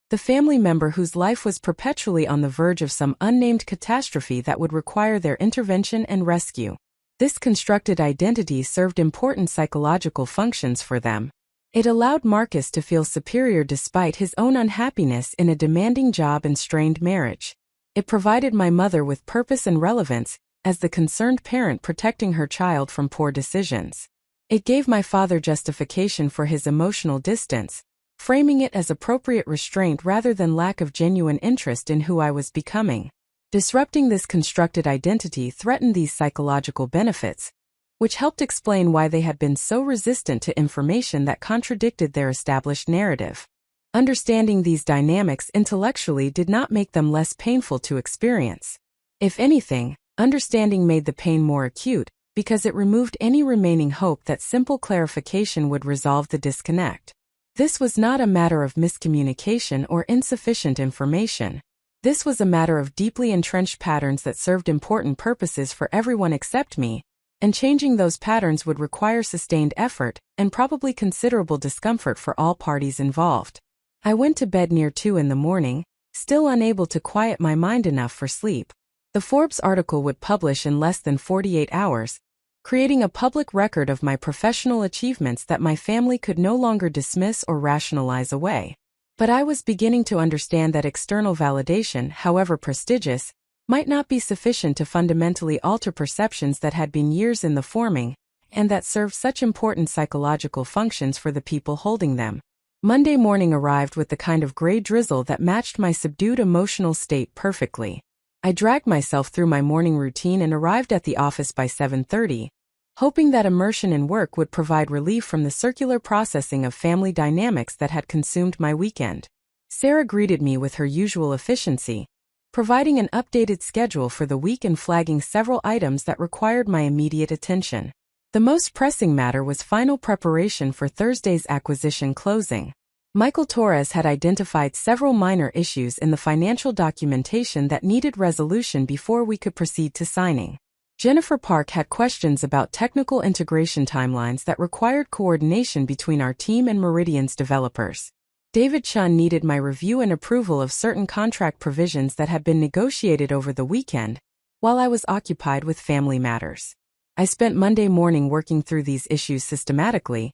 Speaker 1: the family member whose life was perpetually on the verge of some unnamed catastrophe that would require their intervention and rescue. This constructed identity served important psychological functions for them. It allowed Marcus to feel superior despite his own unhappiness in a demanding job and strained marriage. It provided my mother with purpose and relevance, as the concerned parent protecting her child from poor decisions. It gave my father justification for his emotional distance, framing it as appropriate restraint rather than lack of genuine interest in who I was becoming. Disrupting this constructed identity threatened these psychological benefits, which helped explain why they had been so resistant to information that contradicted their established narrative. Understanding these dynamics intellectually did not make them less painful to experience. If anything, understanding made the pain more acute, because it removed any remaining hope that simple clarification would resolve the disconnect. This was not a matter of miscommunication or insufficient information. This was a matter of deeply entrenched patterns that served important purposes for everyone except me, and changing those patterns would require sustained effort and probably considerable discomfort for all parties involved. I went to bed near 2 a.m, still unable to quiet my mind enough for sleep. The Forbes article would publish in less than 48 hours, creating a public record of my professional achievements that my family could no longer dismiss or rationalize away. But I was beginning to understand that external validation, however prestigious, might not be sufficient to fundamentally alter perceptions that had been years in the forming, and that served such important psychological functions for the people holding them. Monday morning arrived with the kind of gray drizzle that matched my subdued emotional state perfectly. I dragged myself through my morning routine and arrived at the office by 7:30, hoping that immersion in work would provide relief from the circular processing of family dynamics that had consumed my weekend. Sarah greeted me with her usual efficiency, providing an updated schedule for the week and flagging several items that required my immediate attention. The most pressing matter was final preparation for Thursday's acquisition closing. Michael Torres had identified several minor issues in the financial documentation that needed resolution before we could proceed to signing. Jennifer Park had questions about technical integration timelines that required coordination between our team and Meridian's developers. David Chun needed my review and approval of certain contract provisions that had been negotiated over the weekend, while I was occupied with family matters. I spent Monday morning working through these issues systematically,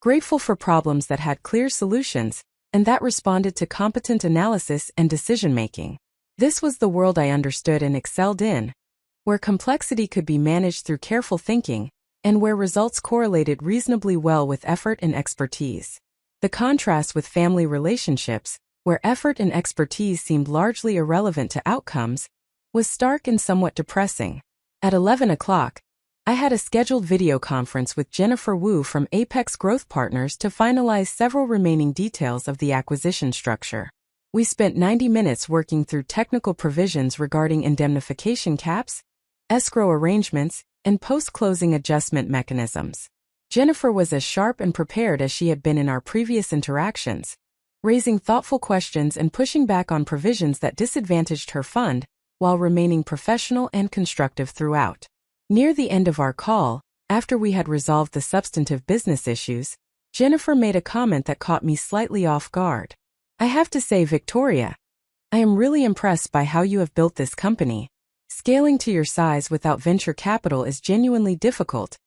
Speaker 1: grateful for problems that had clear solutions, and that responded to competent analysis and decision-making. This was the world I understood and excelled in, where complexity could be managed through careful thinking, and where results correlated reasonably well with effort and expertise. The contrast with family relationships, where effort and expertise seemed largely irrelevant to outcomes, was stark and somewhat depressing. At 11 o'clock, I had a scheduled video conference with Jennifer Wu from Apex Growth Partners to finalize several remaining details of the acquisition structure. We spent 90 minutes working through technical provisions regarding indemnification caps, escrow arrangements, and post-closing adjustment mechanisms. Jennifer was as sharp and prepared as she had been in our previous interactions, raising thoughtful questions and pushing back on provisions that disadvantaged her fund, while remaining professional and constructive throughout. Near the end of our call, after we had resolved the substantive business issues, Jennifer made a comment that caught me slightly off guard. "I have to say, Victoria, I am really impressed by how you have built this company. Scaling to your size without venture capital is genuinely difficult,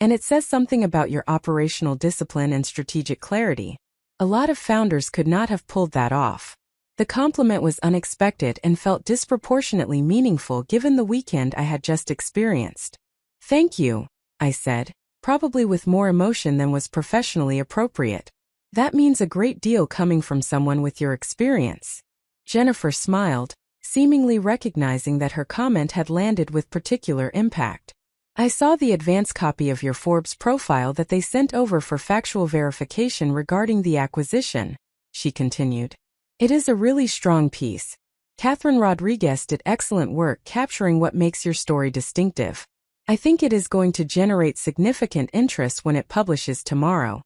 Speaker 1: and it says something about your operational discipline and strategic clarity. A lot of founders could not have pulled that off." The compliment was unexpected and felt disproportionately meaningful given the weekend I had just experienced. "Thank you," I said, probably with more emotion than was professionally appropriate. "That means a great deal coming from someone with your experience." Jennifer smiled, seemingly recognizing that her comment had landed with particular impact. "I saw the advance copy of your Forbes profile that they sent over for factual verification regarding the acquisition," she continued. "It is a really strong piece. Catherine Rodriguez did excellent work capturing what makes your story distinctive. I think it is going to generate significant interest when it publishes tomorrow."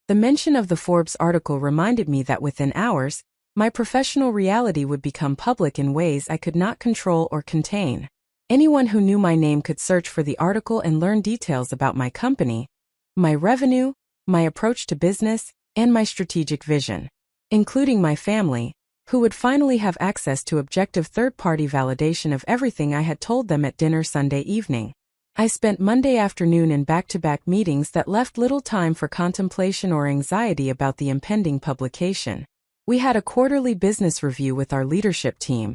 Speaker 1: The mention of the Forbes article reminded me that within hours, my professional reality would become public in ways I could not control or contain. Anyone who knew my name could search for the article and learn details about my company, my revenue, my approach to business, and my strategic vision, including my family, who would finally have access to objective third-party validation of everything I had told them at dinner Sunday evening. I spent Monday afternoon in back-to-back meetings that left little time for contemplation or anxiety about the impending publication. We had a quarterly business review with our leadership team,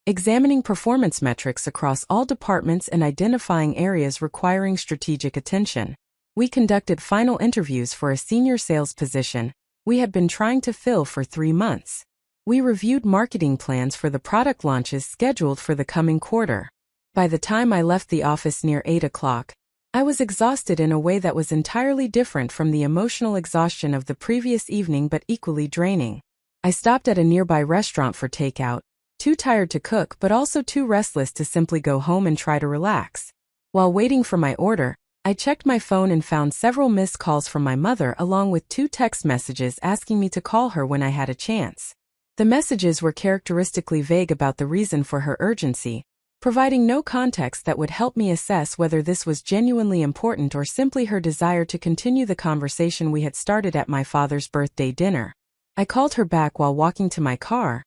Speaker 1: examining performance metrics across all departments and identifying areas requiring strategic attention. We conducted final interviews for a senior sales position we had been trying to fill for 3 months. We reviewed marketing plans for the product launches scheduled for the coming quarter. By the time I left the office near 8 o'clock, I was exhausted in a way that was entirely different from the emotional exhaustion of the previous evening but equally draining. I stopped at a nearby restaurant for takeout, too tired to cook but also too restless to simply go home and try to relax. While waiting for my order, I checked my phone and found several missed calls from my mother along with 2 text messages asking me to call her when I had a chance. The messages were characteristically vague about the reason for her urgency, providing no context that would help me assess whether this was genuinely important or simply her desire to continue the conversation we had started at my father's birthday dinner. I called her back while walking to my car,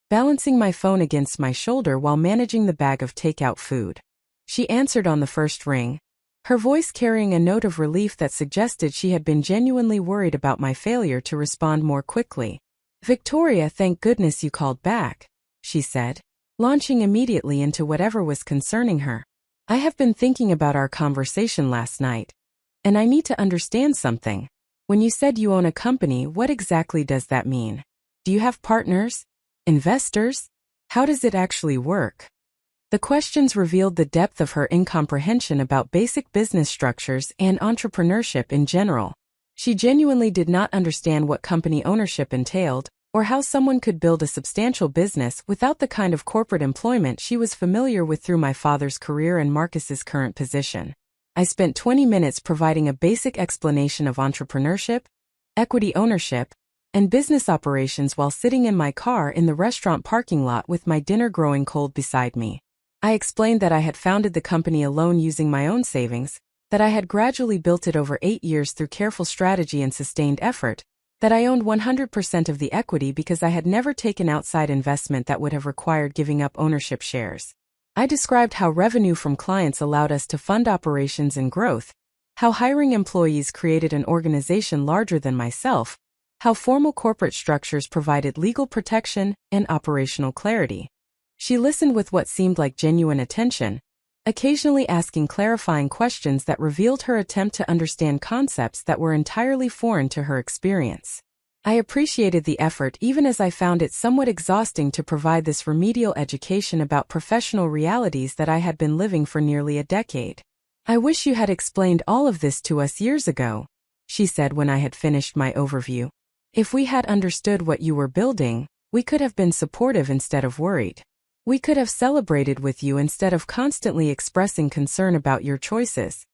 Speaker 1: balancing my phone against my shoulder while managing the bag of takeout food. She answered on the first ring, her voice carrying a note of relief that suggested she had been genuinely worried about my failure to respond more quickly. "Victoria, thank goodness you called back," she said, launching immediately into whatever was concerning her. "I have been thinking about our conversation last night, and I need to understand something. When you said you own a company, what exactly does that mean? Do you have partners? Investors? How does it actually work?" The questions revealed the depth of her incomprehension about basic business structures and entrepreneurship in general. She genuinely did not understand what company ownership entailed, or how someone could build a substantial business without the kind of corporate employment she was familiar with through my father's career and Marcus's current position. I spent 20 minutes providing a basic explanation of entrepreneurship, equity ownership, and business operations while sitting in my car in the restaurant parking lot with my dinner growing cold beside me. I explained that I had founded the company alone using my own savings, that I had gradually built it over 8 years through careful strategy and sustained effort, that I owned 100% of the equity because I had never taken outside investment that would have required giving up ownership shares. I described how revenue from clients allowed us to fund operations and growth, how hiring employees created an organization larger than myself, how formal corporate structures provided legal protection and operational clarity. She listened with what seemed like genuine attention, occasionally asking clarifying questions that revealed her attempt to understand concepts that were entirely foreign to her experience. I appreciated the effort even as I found it somewhat exhausting to provide this remedial education about professional realities that I had been living for nearly a decade. "I wish you had explained all of this to us years ago," she said when I had finished my overview. "If we had understood what you were building, we could have been supportive instead of worried. We could have celebrated with you instead of constantly expressing concern about your choices."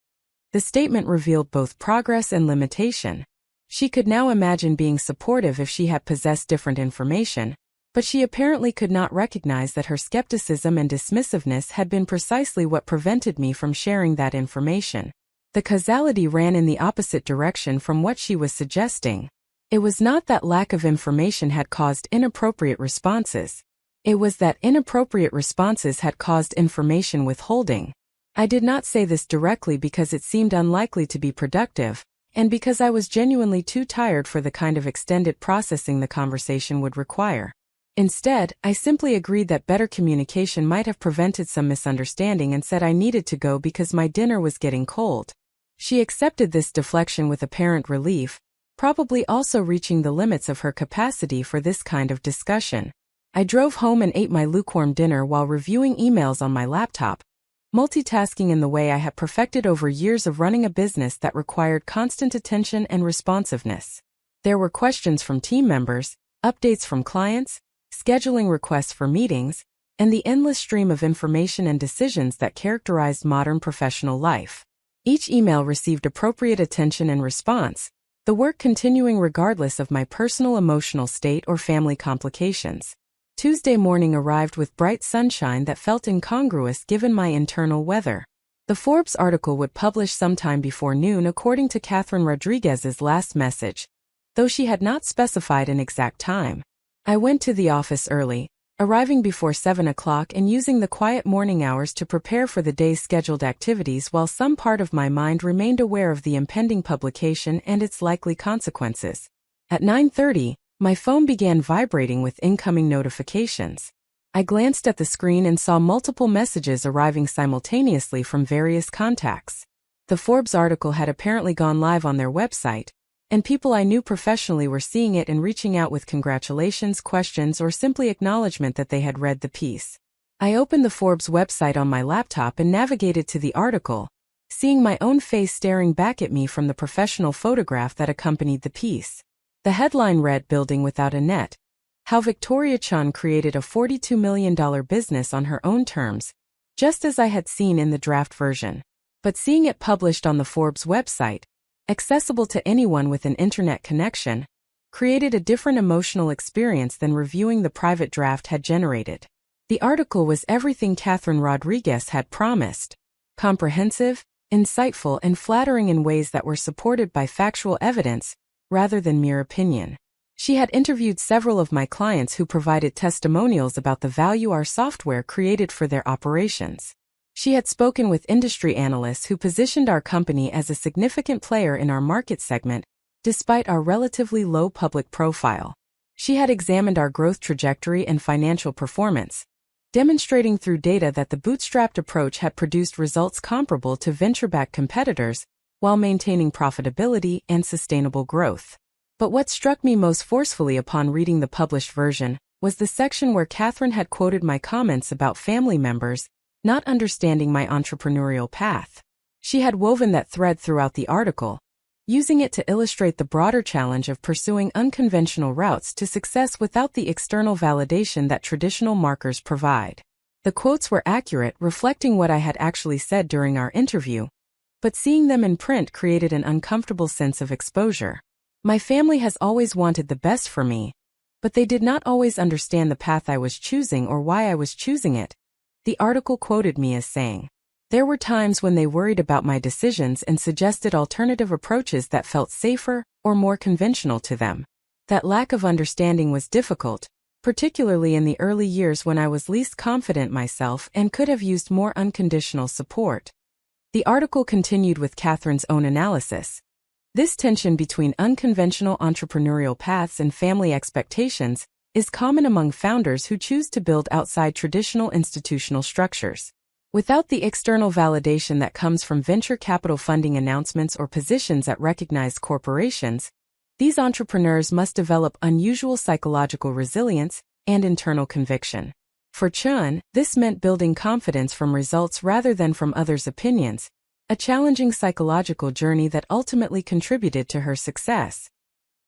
Speaker 1: The statement revealed both progress and limitation. She could now imagine being supportive if she had possessed different information, but she apparently could not recognize that her skepticism and dismissiveness had been precisely what prevented me from sharing that information. The causality ran in the opposite direction from what she was suggesting. It was not that lack of information had caused inappropriate responses. It was that inappropriate responses had caused information withholding. I did not say this directly because it seemed unlikely to be productive, and because I was genuinely too tired for the kind of extended processing the conversation would require. Instead, I simply agreed that better communication might have prevented some misunderstanding and said I needed to go because my dinner was getting cold. She accepted this deflection with apparent relief, probably also reaching the limits of her capacity for this kind of discussion. I drove home and ate my lukewarm dinner while reviewing emails on my laptop, multitasking in the way I had perfected over years of running a business that required constant attention and responsiveness. There were questions from team members, updates from clients, scheduling requests for meetings, and the endless stream of information and decisions that characterized modern professional life. Each email received appropriate attention and response, the work continuing regardless of my personal emotional state or family complications. Tuesday morning arrived with bright sunshine that felt incongruous given my internal weather. The Forbes article would publish sometime before noon according to Catherine Rodriguez's last message, though she had not specified an exact time. I went to the office early, arriving before 7 o'clock and using the quiet morning hours to prepare for the day's scheduled activities while some part of my mind remained aware of the impending publication and its likely consequences. At 9:30, my phone began vibrating with incoming notifications. I glanced at the screen and saw multiple messages arriving simultaneously from various contacts. The Forbes article had apparently gone live on their website, and people I knew professionally were seeing it and reaching out with congratulations, questions, or simply acknowledgement that they had read the piece. I opened the Forbes website on my laptop and navigated to the article, seeing my own face staring back at me from the professional photograph that accompanied the piece. The headline read, "Building Without a Net: How Victoria Chun Created a $42 million Business on Her Own Terms," just as I had seen in the draft version. But seeing it published on the Forbes website, accessible to anyone with an internet connection, created a different emotional experience than reviewing the private draft had generated. The article was everything Catherine Rodriguez had promised: comprehensive, insightful, and flattering in ways that were supported by factual evidence, rather than mere opinion. She had interviewed several of my clients who provided testimonials about the value our software created for their operations. She had spoken with industry analysts who positioned our company as a significant player in our market segment, despite our relatively low public profile. She had examined our growth trajectory and financial performance, demonstrating through data that the bootstrapped approach had produced results comparable to venture-backed competitors, while maintaining profitability and sustainable growth. But what struck me most forcefully upon reading the published version was the section where Catherine had quoted my comments about family members not understanding my entrepreneurial path. She had woven that thread throughout the article, using it to illustrate the broader challenge of pursuing unconventional routes to success without the external validation that traditional markers provide. The quotes were accurate, reflecting what I had actually said during our interview, but seeing them in print created an uncomfortable sense of exposure. My family has always wanted the best for me, but they did not always understand the path I was choosing or why I was choosing it. The article quoted me as saying, "There were times when they worried about my decisions and suggested alternative approaches that felt safer or more conventional to them. That lack of understanding was difficult, particularly in the early years when I was least confident myself and could have used more unconditional support." The article continued with Catherine's own analysis. This tension between unconventional entrepreneurial paths and family expectations is common among founders who choose to build outside traditional institutional structures. Without the external validation that comes from venture capital funding announcements or positions at recognized corporations, these entrepreneurs must develop unusual psychological resilience and internal conviction. For Chun, this meant building confidence from results rather than from others' opinions, a challenging psychological journey that ultimately contributed to her success.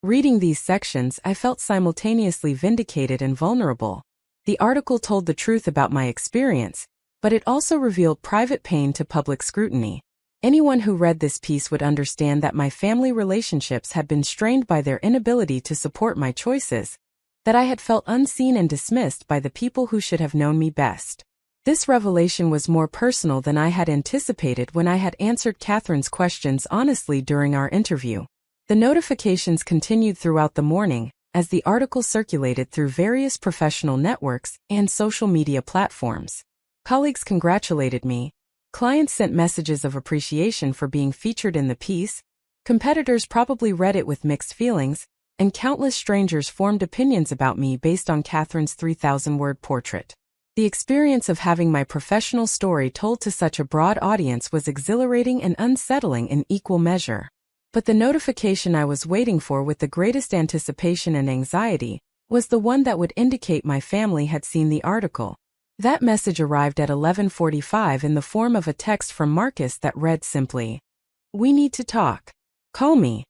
Speaker 1: Reading these sections, I felt simultaneously vindicated and vulnerable. The article told the truth about my experience, but it also revealed private pain to public scrutiny. Anyone who read this piece would understand that my family relationships had been strained by their inability to support my choices, that I had felt unseen and dismissed by the people who should have known me best. This revelation was more personal than I had anticipated when I had answered Catherine's questions honestly during our interview. The notifications continued throughout the morning, as the article circulated through various professional networks and social media platforms. Colleagues congratulated me. Clients sent messages of appreciation for being featured in the piece. Competitors probably read it with mixed feelings, and countless strangers formed opinions about me based on Catherine's 3,000-word portrait. The experience of having my professional story told to such a broad audience was exhilarating and unsettling in equal measure. But the notification I was waiting for with the greatest anticipation and anxiety was the one that would indicate my family had seen the article. That message arrived at 11:45 in the form of a text from Marcus that read simply, "We need to talk. Call me."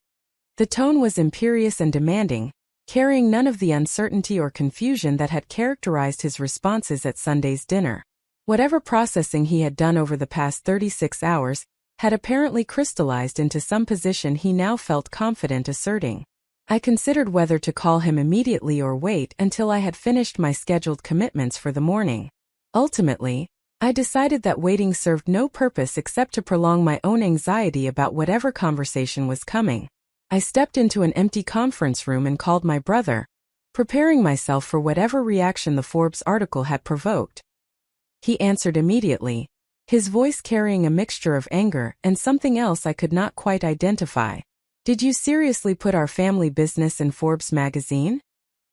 Speaker 1: The tone was imperious and demanding, carrying none of the uncertainty or confusion that had characterized his responses at Sunday's dinner. Whatever processing he had done over the past 36 hours had apparently crystallized into some position he now felt confident asserting. I considered whether to call him immediately or wait until I had finished my scheduled commitments for the morning. Ultimately, I decided that waiting served no purpose except to prolong my own anxiety about whatever conversation was coming. I stepped into an empty conference room and called my brother, preparing myself for whatever reaction the Forbes article had provoked. He answered immediately, his voice carrying a mixture of anger and something else I could not quite identify. "Did you seriously put our family business in Forbes magazine?"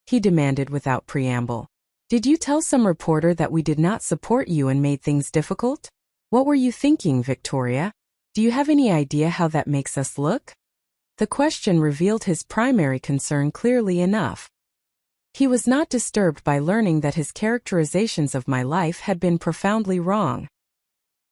Speaker 1: he demanded without preamble. "Did you tell some reporter that we did not support you and made things difficult? What were you thinking, Victoria? Do you have any idea how that makes us look?" The question revealed his primary concern clearly enough. He was not disturbed by learning that his characterizations of my life had been profoundly wrong.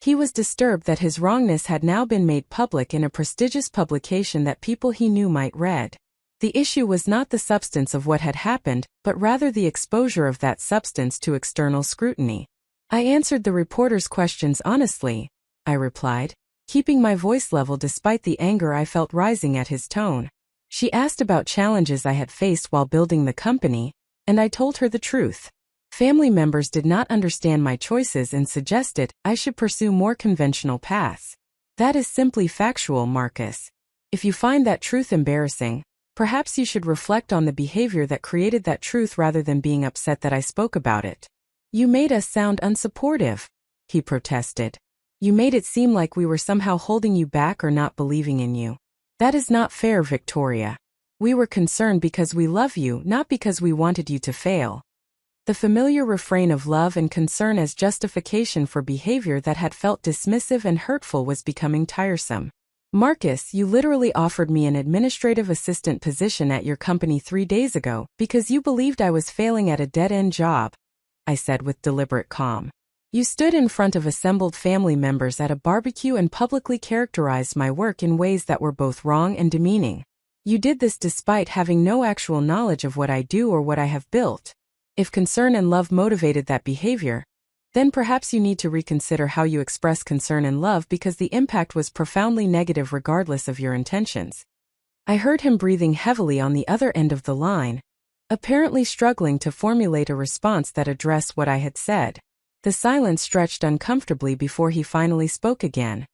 Speaker 1: He was disturbed that his wrongness had now been made public in a prestigious publication that people he knew might read. The issue was not the substance of what had happened, but rather the exposure of that substance to external scrutiny. "I answered the reporter's questions honestly," I replied, keeping my voice level despite the anger I felt rising at his tone. "She asked about challenges I had faced while building the company, and I told her the truth. Family members did not understand my choices and suggested I should pursue more conventional paths. That is simply factual, Marcus. If you find that truth embarrassing, perhaps you should reflect on the behavior that created that truth rather than being upset that I spoke about it." "You made us sound unsupportive," he protested. "You made it seem like we were somehow holding you back or not believing in you. That is not fair, Victoria. We were concerned because we love you, not because we wanted you to fail." The familiar refrain of love and concern as justification for behavior that had felt dismissive and hurtful was becoming tiresome. "Marcus, you literally offered me an administrative assistant position at your company 3 days ago because you believed I was failing at a dead-end job," I said with deliberate calm. "You stood in front of assembled family members at a barbecue and publicly characterized my work in ways that were both wrong and demeaning. You did this despite having no actual knowledge of what I do or what I have built. If concern and love motivated that behavior, then perhaps you need to reconsider how you express concern and love because the impact was profoundly negative regardless of your intentions." I heard him breathing heavily on the other end of the line, apparently struggling to formulate a response that addressed what I had said. The silence stretched uncomfortably before he finally spoke again,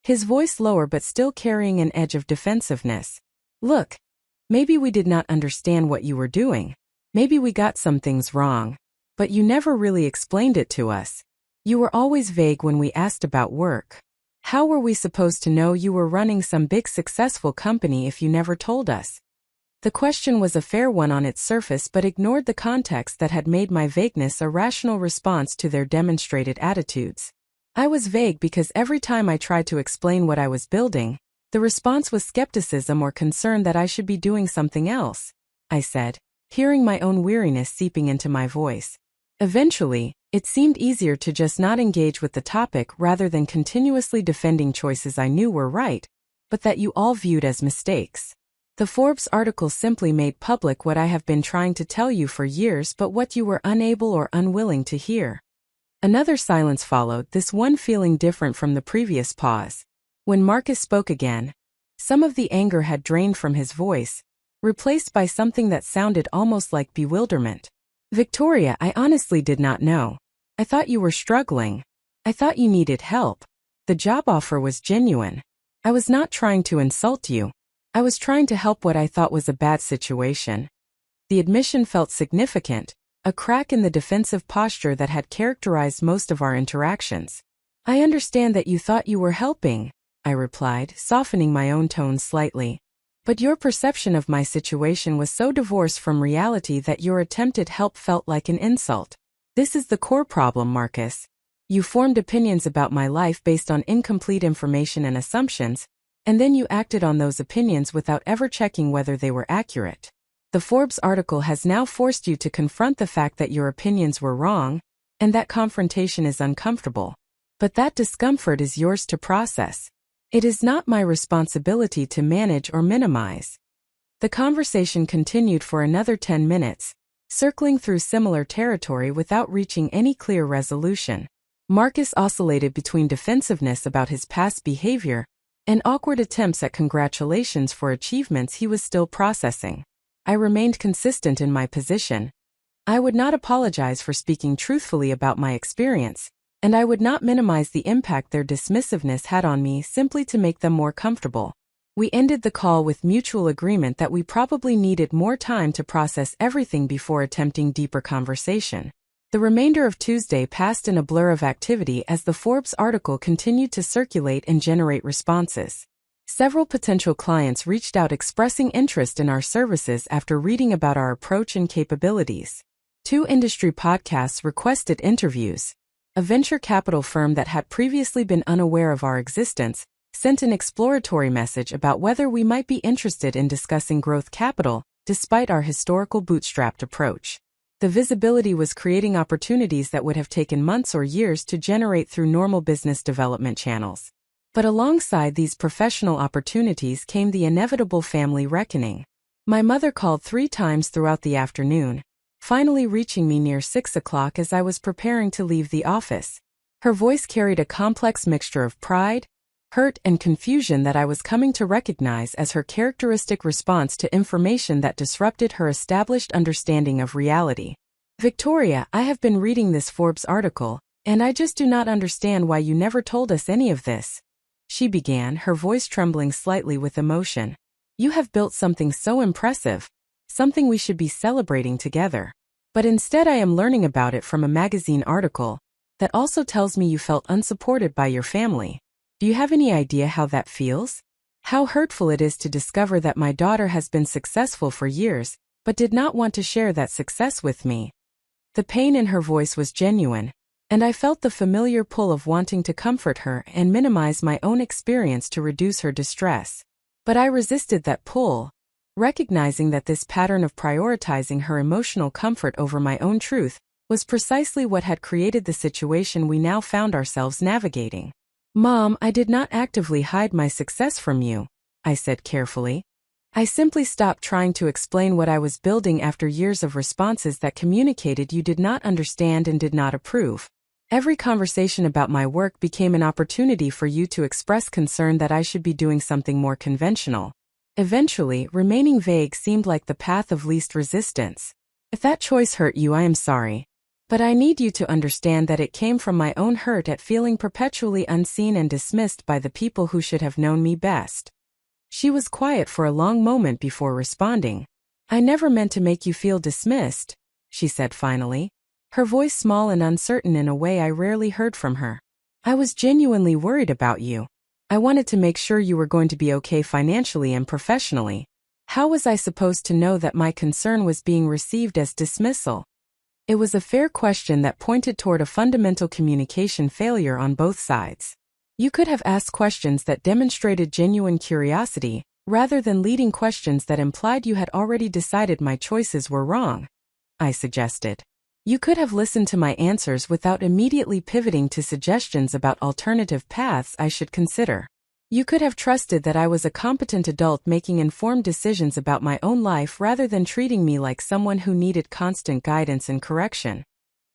Speaker 1: his voice lower but still carrying an edge of defensiveness. "Look, maybe we did not understand what you were doing. Maybe we got some things wrong. But you never really explained it to us. You were always vague when we asked about work. How were we supposed to know you were running some big successful company if you never told us?" The question was a fair one on its surface but ignored the context that had made my vagueness a rational response to their demonstrated attitudes. I was vague because every time I tried to explain what I was building, the response was skepticism or concern that I should be doing something else, I said, hearing my own weariness seeping into my voice. Eventually, it seemed easier to just not engage with the topic rather than continuously defending choices I knew were right, but that you all viewed as mistakes. The Forbes article simply made public what I have been trying to tell you for years but what you were unable or unwilling to hear. Another silence followed, this one feeling different from the previous pause. When Marcus spoke again, some of the anger had drained from his voice, replaced by something that sounded almost like bewilderment. Victoria, I honestly did not know. I thought you were struggling. I thought you needed help. The job offer was genuine. I was not trying to insult you. I was trying to help what I thought was a bad situation. The admission felt significant, a crack in the defensive posture that had characterized most of our interactions. I understand that you thought you were helping, I replied, softening my own tone slightly. But your perception of my situation was so divorced from reality that your attempted help felt like an insult. This is the core problem, Marcus. You formed opinions about my life based on incomplete information and assumptions, and then you acted on those opinions without ever checking whether they were accurate. The Forbes article has now forced you to confront the fact that your opinions were wrong, and that confrontation is uncomfortable. But that discomfort is yours to process. It is not my responsibility to manage or minimize. The conversation continued for another 10 minutes, circling through similar territory without reaching any clear resolution. Marcus oscillated between defensiveness about his past behavior and awkward attempts at congratulations for achievements he was still processing. I remained consistent in my position. I would not apologize for speaking truthfully about my experience, and I would not minimize the impact their dismissiveness had on me simply to make them more comfortable. We ended the call with mutual agreement that we probably needed more time to process everything before attempting deeper conversation. The remainder of Tuesday passed in a blur of activity as the Forbes article continued to circulate and generate responses. Several potential clients reached out expressing interest in our services after reading about our approach and capabilities. 2 industry podcasts requested interviews. A venture capital firm that had previously been unaware of our existence sent an exploratory message about whether we might be interested in discussing growth capital, despite our historical bootstrapped approach. The visibility was creating opportunities that would have taken months or years to generate through normal business development channels. But alongside these professional opportunities came the inevitable family reckoning. My mother called 3 times throughout the afternoon, finally reaching me near 6 o'clock as I was preparing to leave the office. Her voice carried a complex mixture of pride, hurt, and confusion that I was coming to recognize as her characteristic response to information that disrupted her established understanding of reality. Victoria, I have been reading this Forbes article, and I just do not understand why you never told us any of this. She began, her voice trembling slightly with emotion. You have built something so impressive, something we should be celebrating together. But instead I am learning about it from a magazine article that also tells me you felt unsupported by your family. Do you have any idea how that feels? How hurtful it is to discover that my daughter has been successful for years, but did not want to share that success with me. The pain in her voice was genuine, and I felt the familiar pull of wanting to comfort her and minimize my own experience to reduce her distress. But I resisted that pull, recognizing that this pattern of prioritizing her emotional comfort over my own truth was precisely what had created the situation we now found ourselves navigating. Mom, I did not actively hide my success from you, I said carefully. I simply stopped trying to explain what I was building after years of responses that communicated you did not understand and did not approve. Every conversation about my work became an opportunity for you to express concern that I should be doing something more conventional. Eventually, remaining vague seemed like the path of least resistance. If that choice hurt you, I am sorry. But I need you to understand that it came from my own hurt at feeling perpetually unseen and dismissed by the people who should have known me best. She was quiet for a long moment before responding. I never meant to make you feel dismissed, she said finally, her voice small and uncertain in a way I rarely heard from her. I was genuinely worried about you. I wanted to make sure you were going to be okay financially and professionally. How was I supposed to know that my concern was being received as dismissal? It was a fair question that pointed toward a fundamental communication failure on both sides. You could have asked questions that demonstrated genuine curiosity, rather than leading questions that implied you had already decided my choices were wrong, I suggested. You could have listened to my answers without immediately pivoting to suggestions about alternative paths I should consider. You could have trusted that I was a competent adult making informed decisions about my own life rather than treating me like someone who needed constant guidance and correction.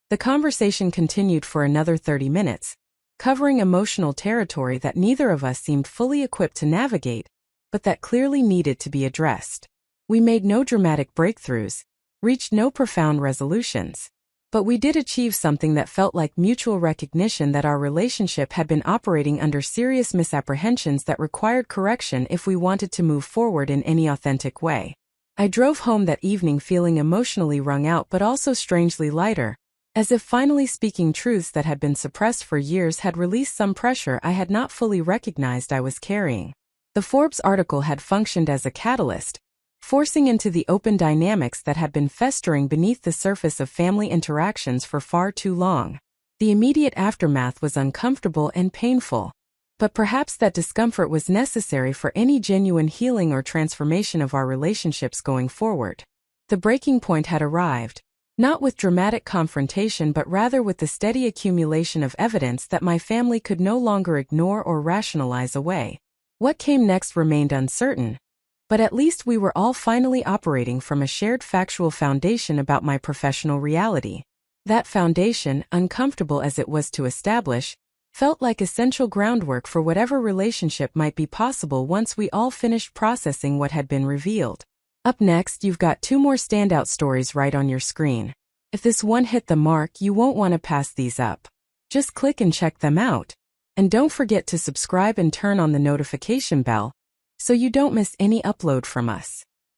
Speaker 1: The conversation continued for another 30 minutes, covering emotional territory that neither of us seemed fully equipped to navigate, but that clearly needed to be addressed. We made no dramatic breakthroughs, reached no profound resolutions, but we did achieve something that felt like mutual recognition that our relationship had been operating under serious misapprehensions that required correction if we wanted to move forward in any authentic way. I drove home that evening feeling emotionally wrung out but also strangely lighter, as if finally speaking truths that had been suppressed for years had released some pressure I had not fully recognized I was carrying. The Forbes article had functioned as a catalyst, forcing into the open dynamics that had been festering beneath the surface of family interactions for far too long. The immediate aftermath was uncomfortable and painful, but perhaps that discomfort was necessary for any genuine healing or transformation of our relationships going forward. The breaking point had arrived, not with dramatic confrontation but rather with the steady accumulation of evidence that my family could no longer ignore or rationalize away. What came next remained uncertain, but at least we were all finally operating from a shared factual foundation about my professional reality. That foundation, uncomfortable as it was to establish, felt like essential groundwork for whatever relationship might be possible once we all finished processing what had been revealed. Up next, you've got 2 more standout stories right on your screen. If this one hit the mark, you won't want to pass these up. Just click and check them out. And don't forget to subscribe and turn on the notification bell, so you don't miss any upload from us.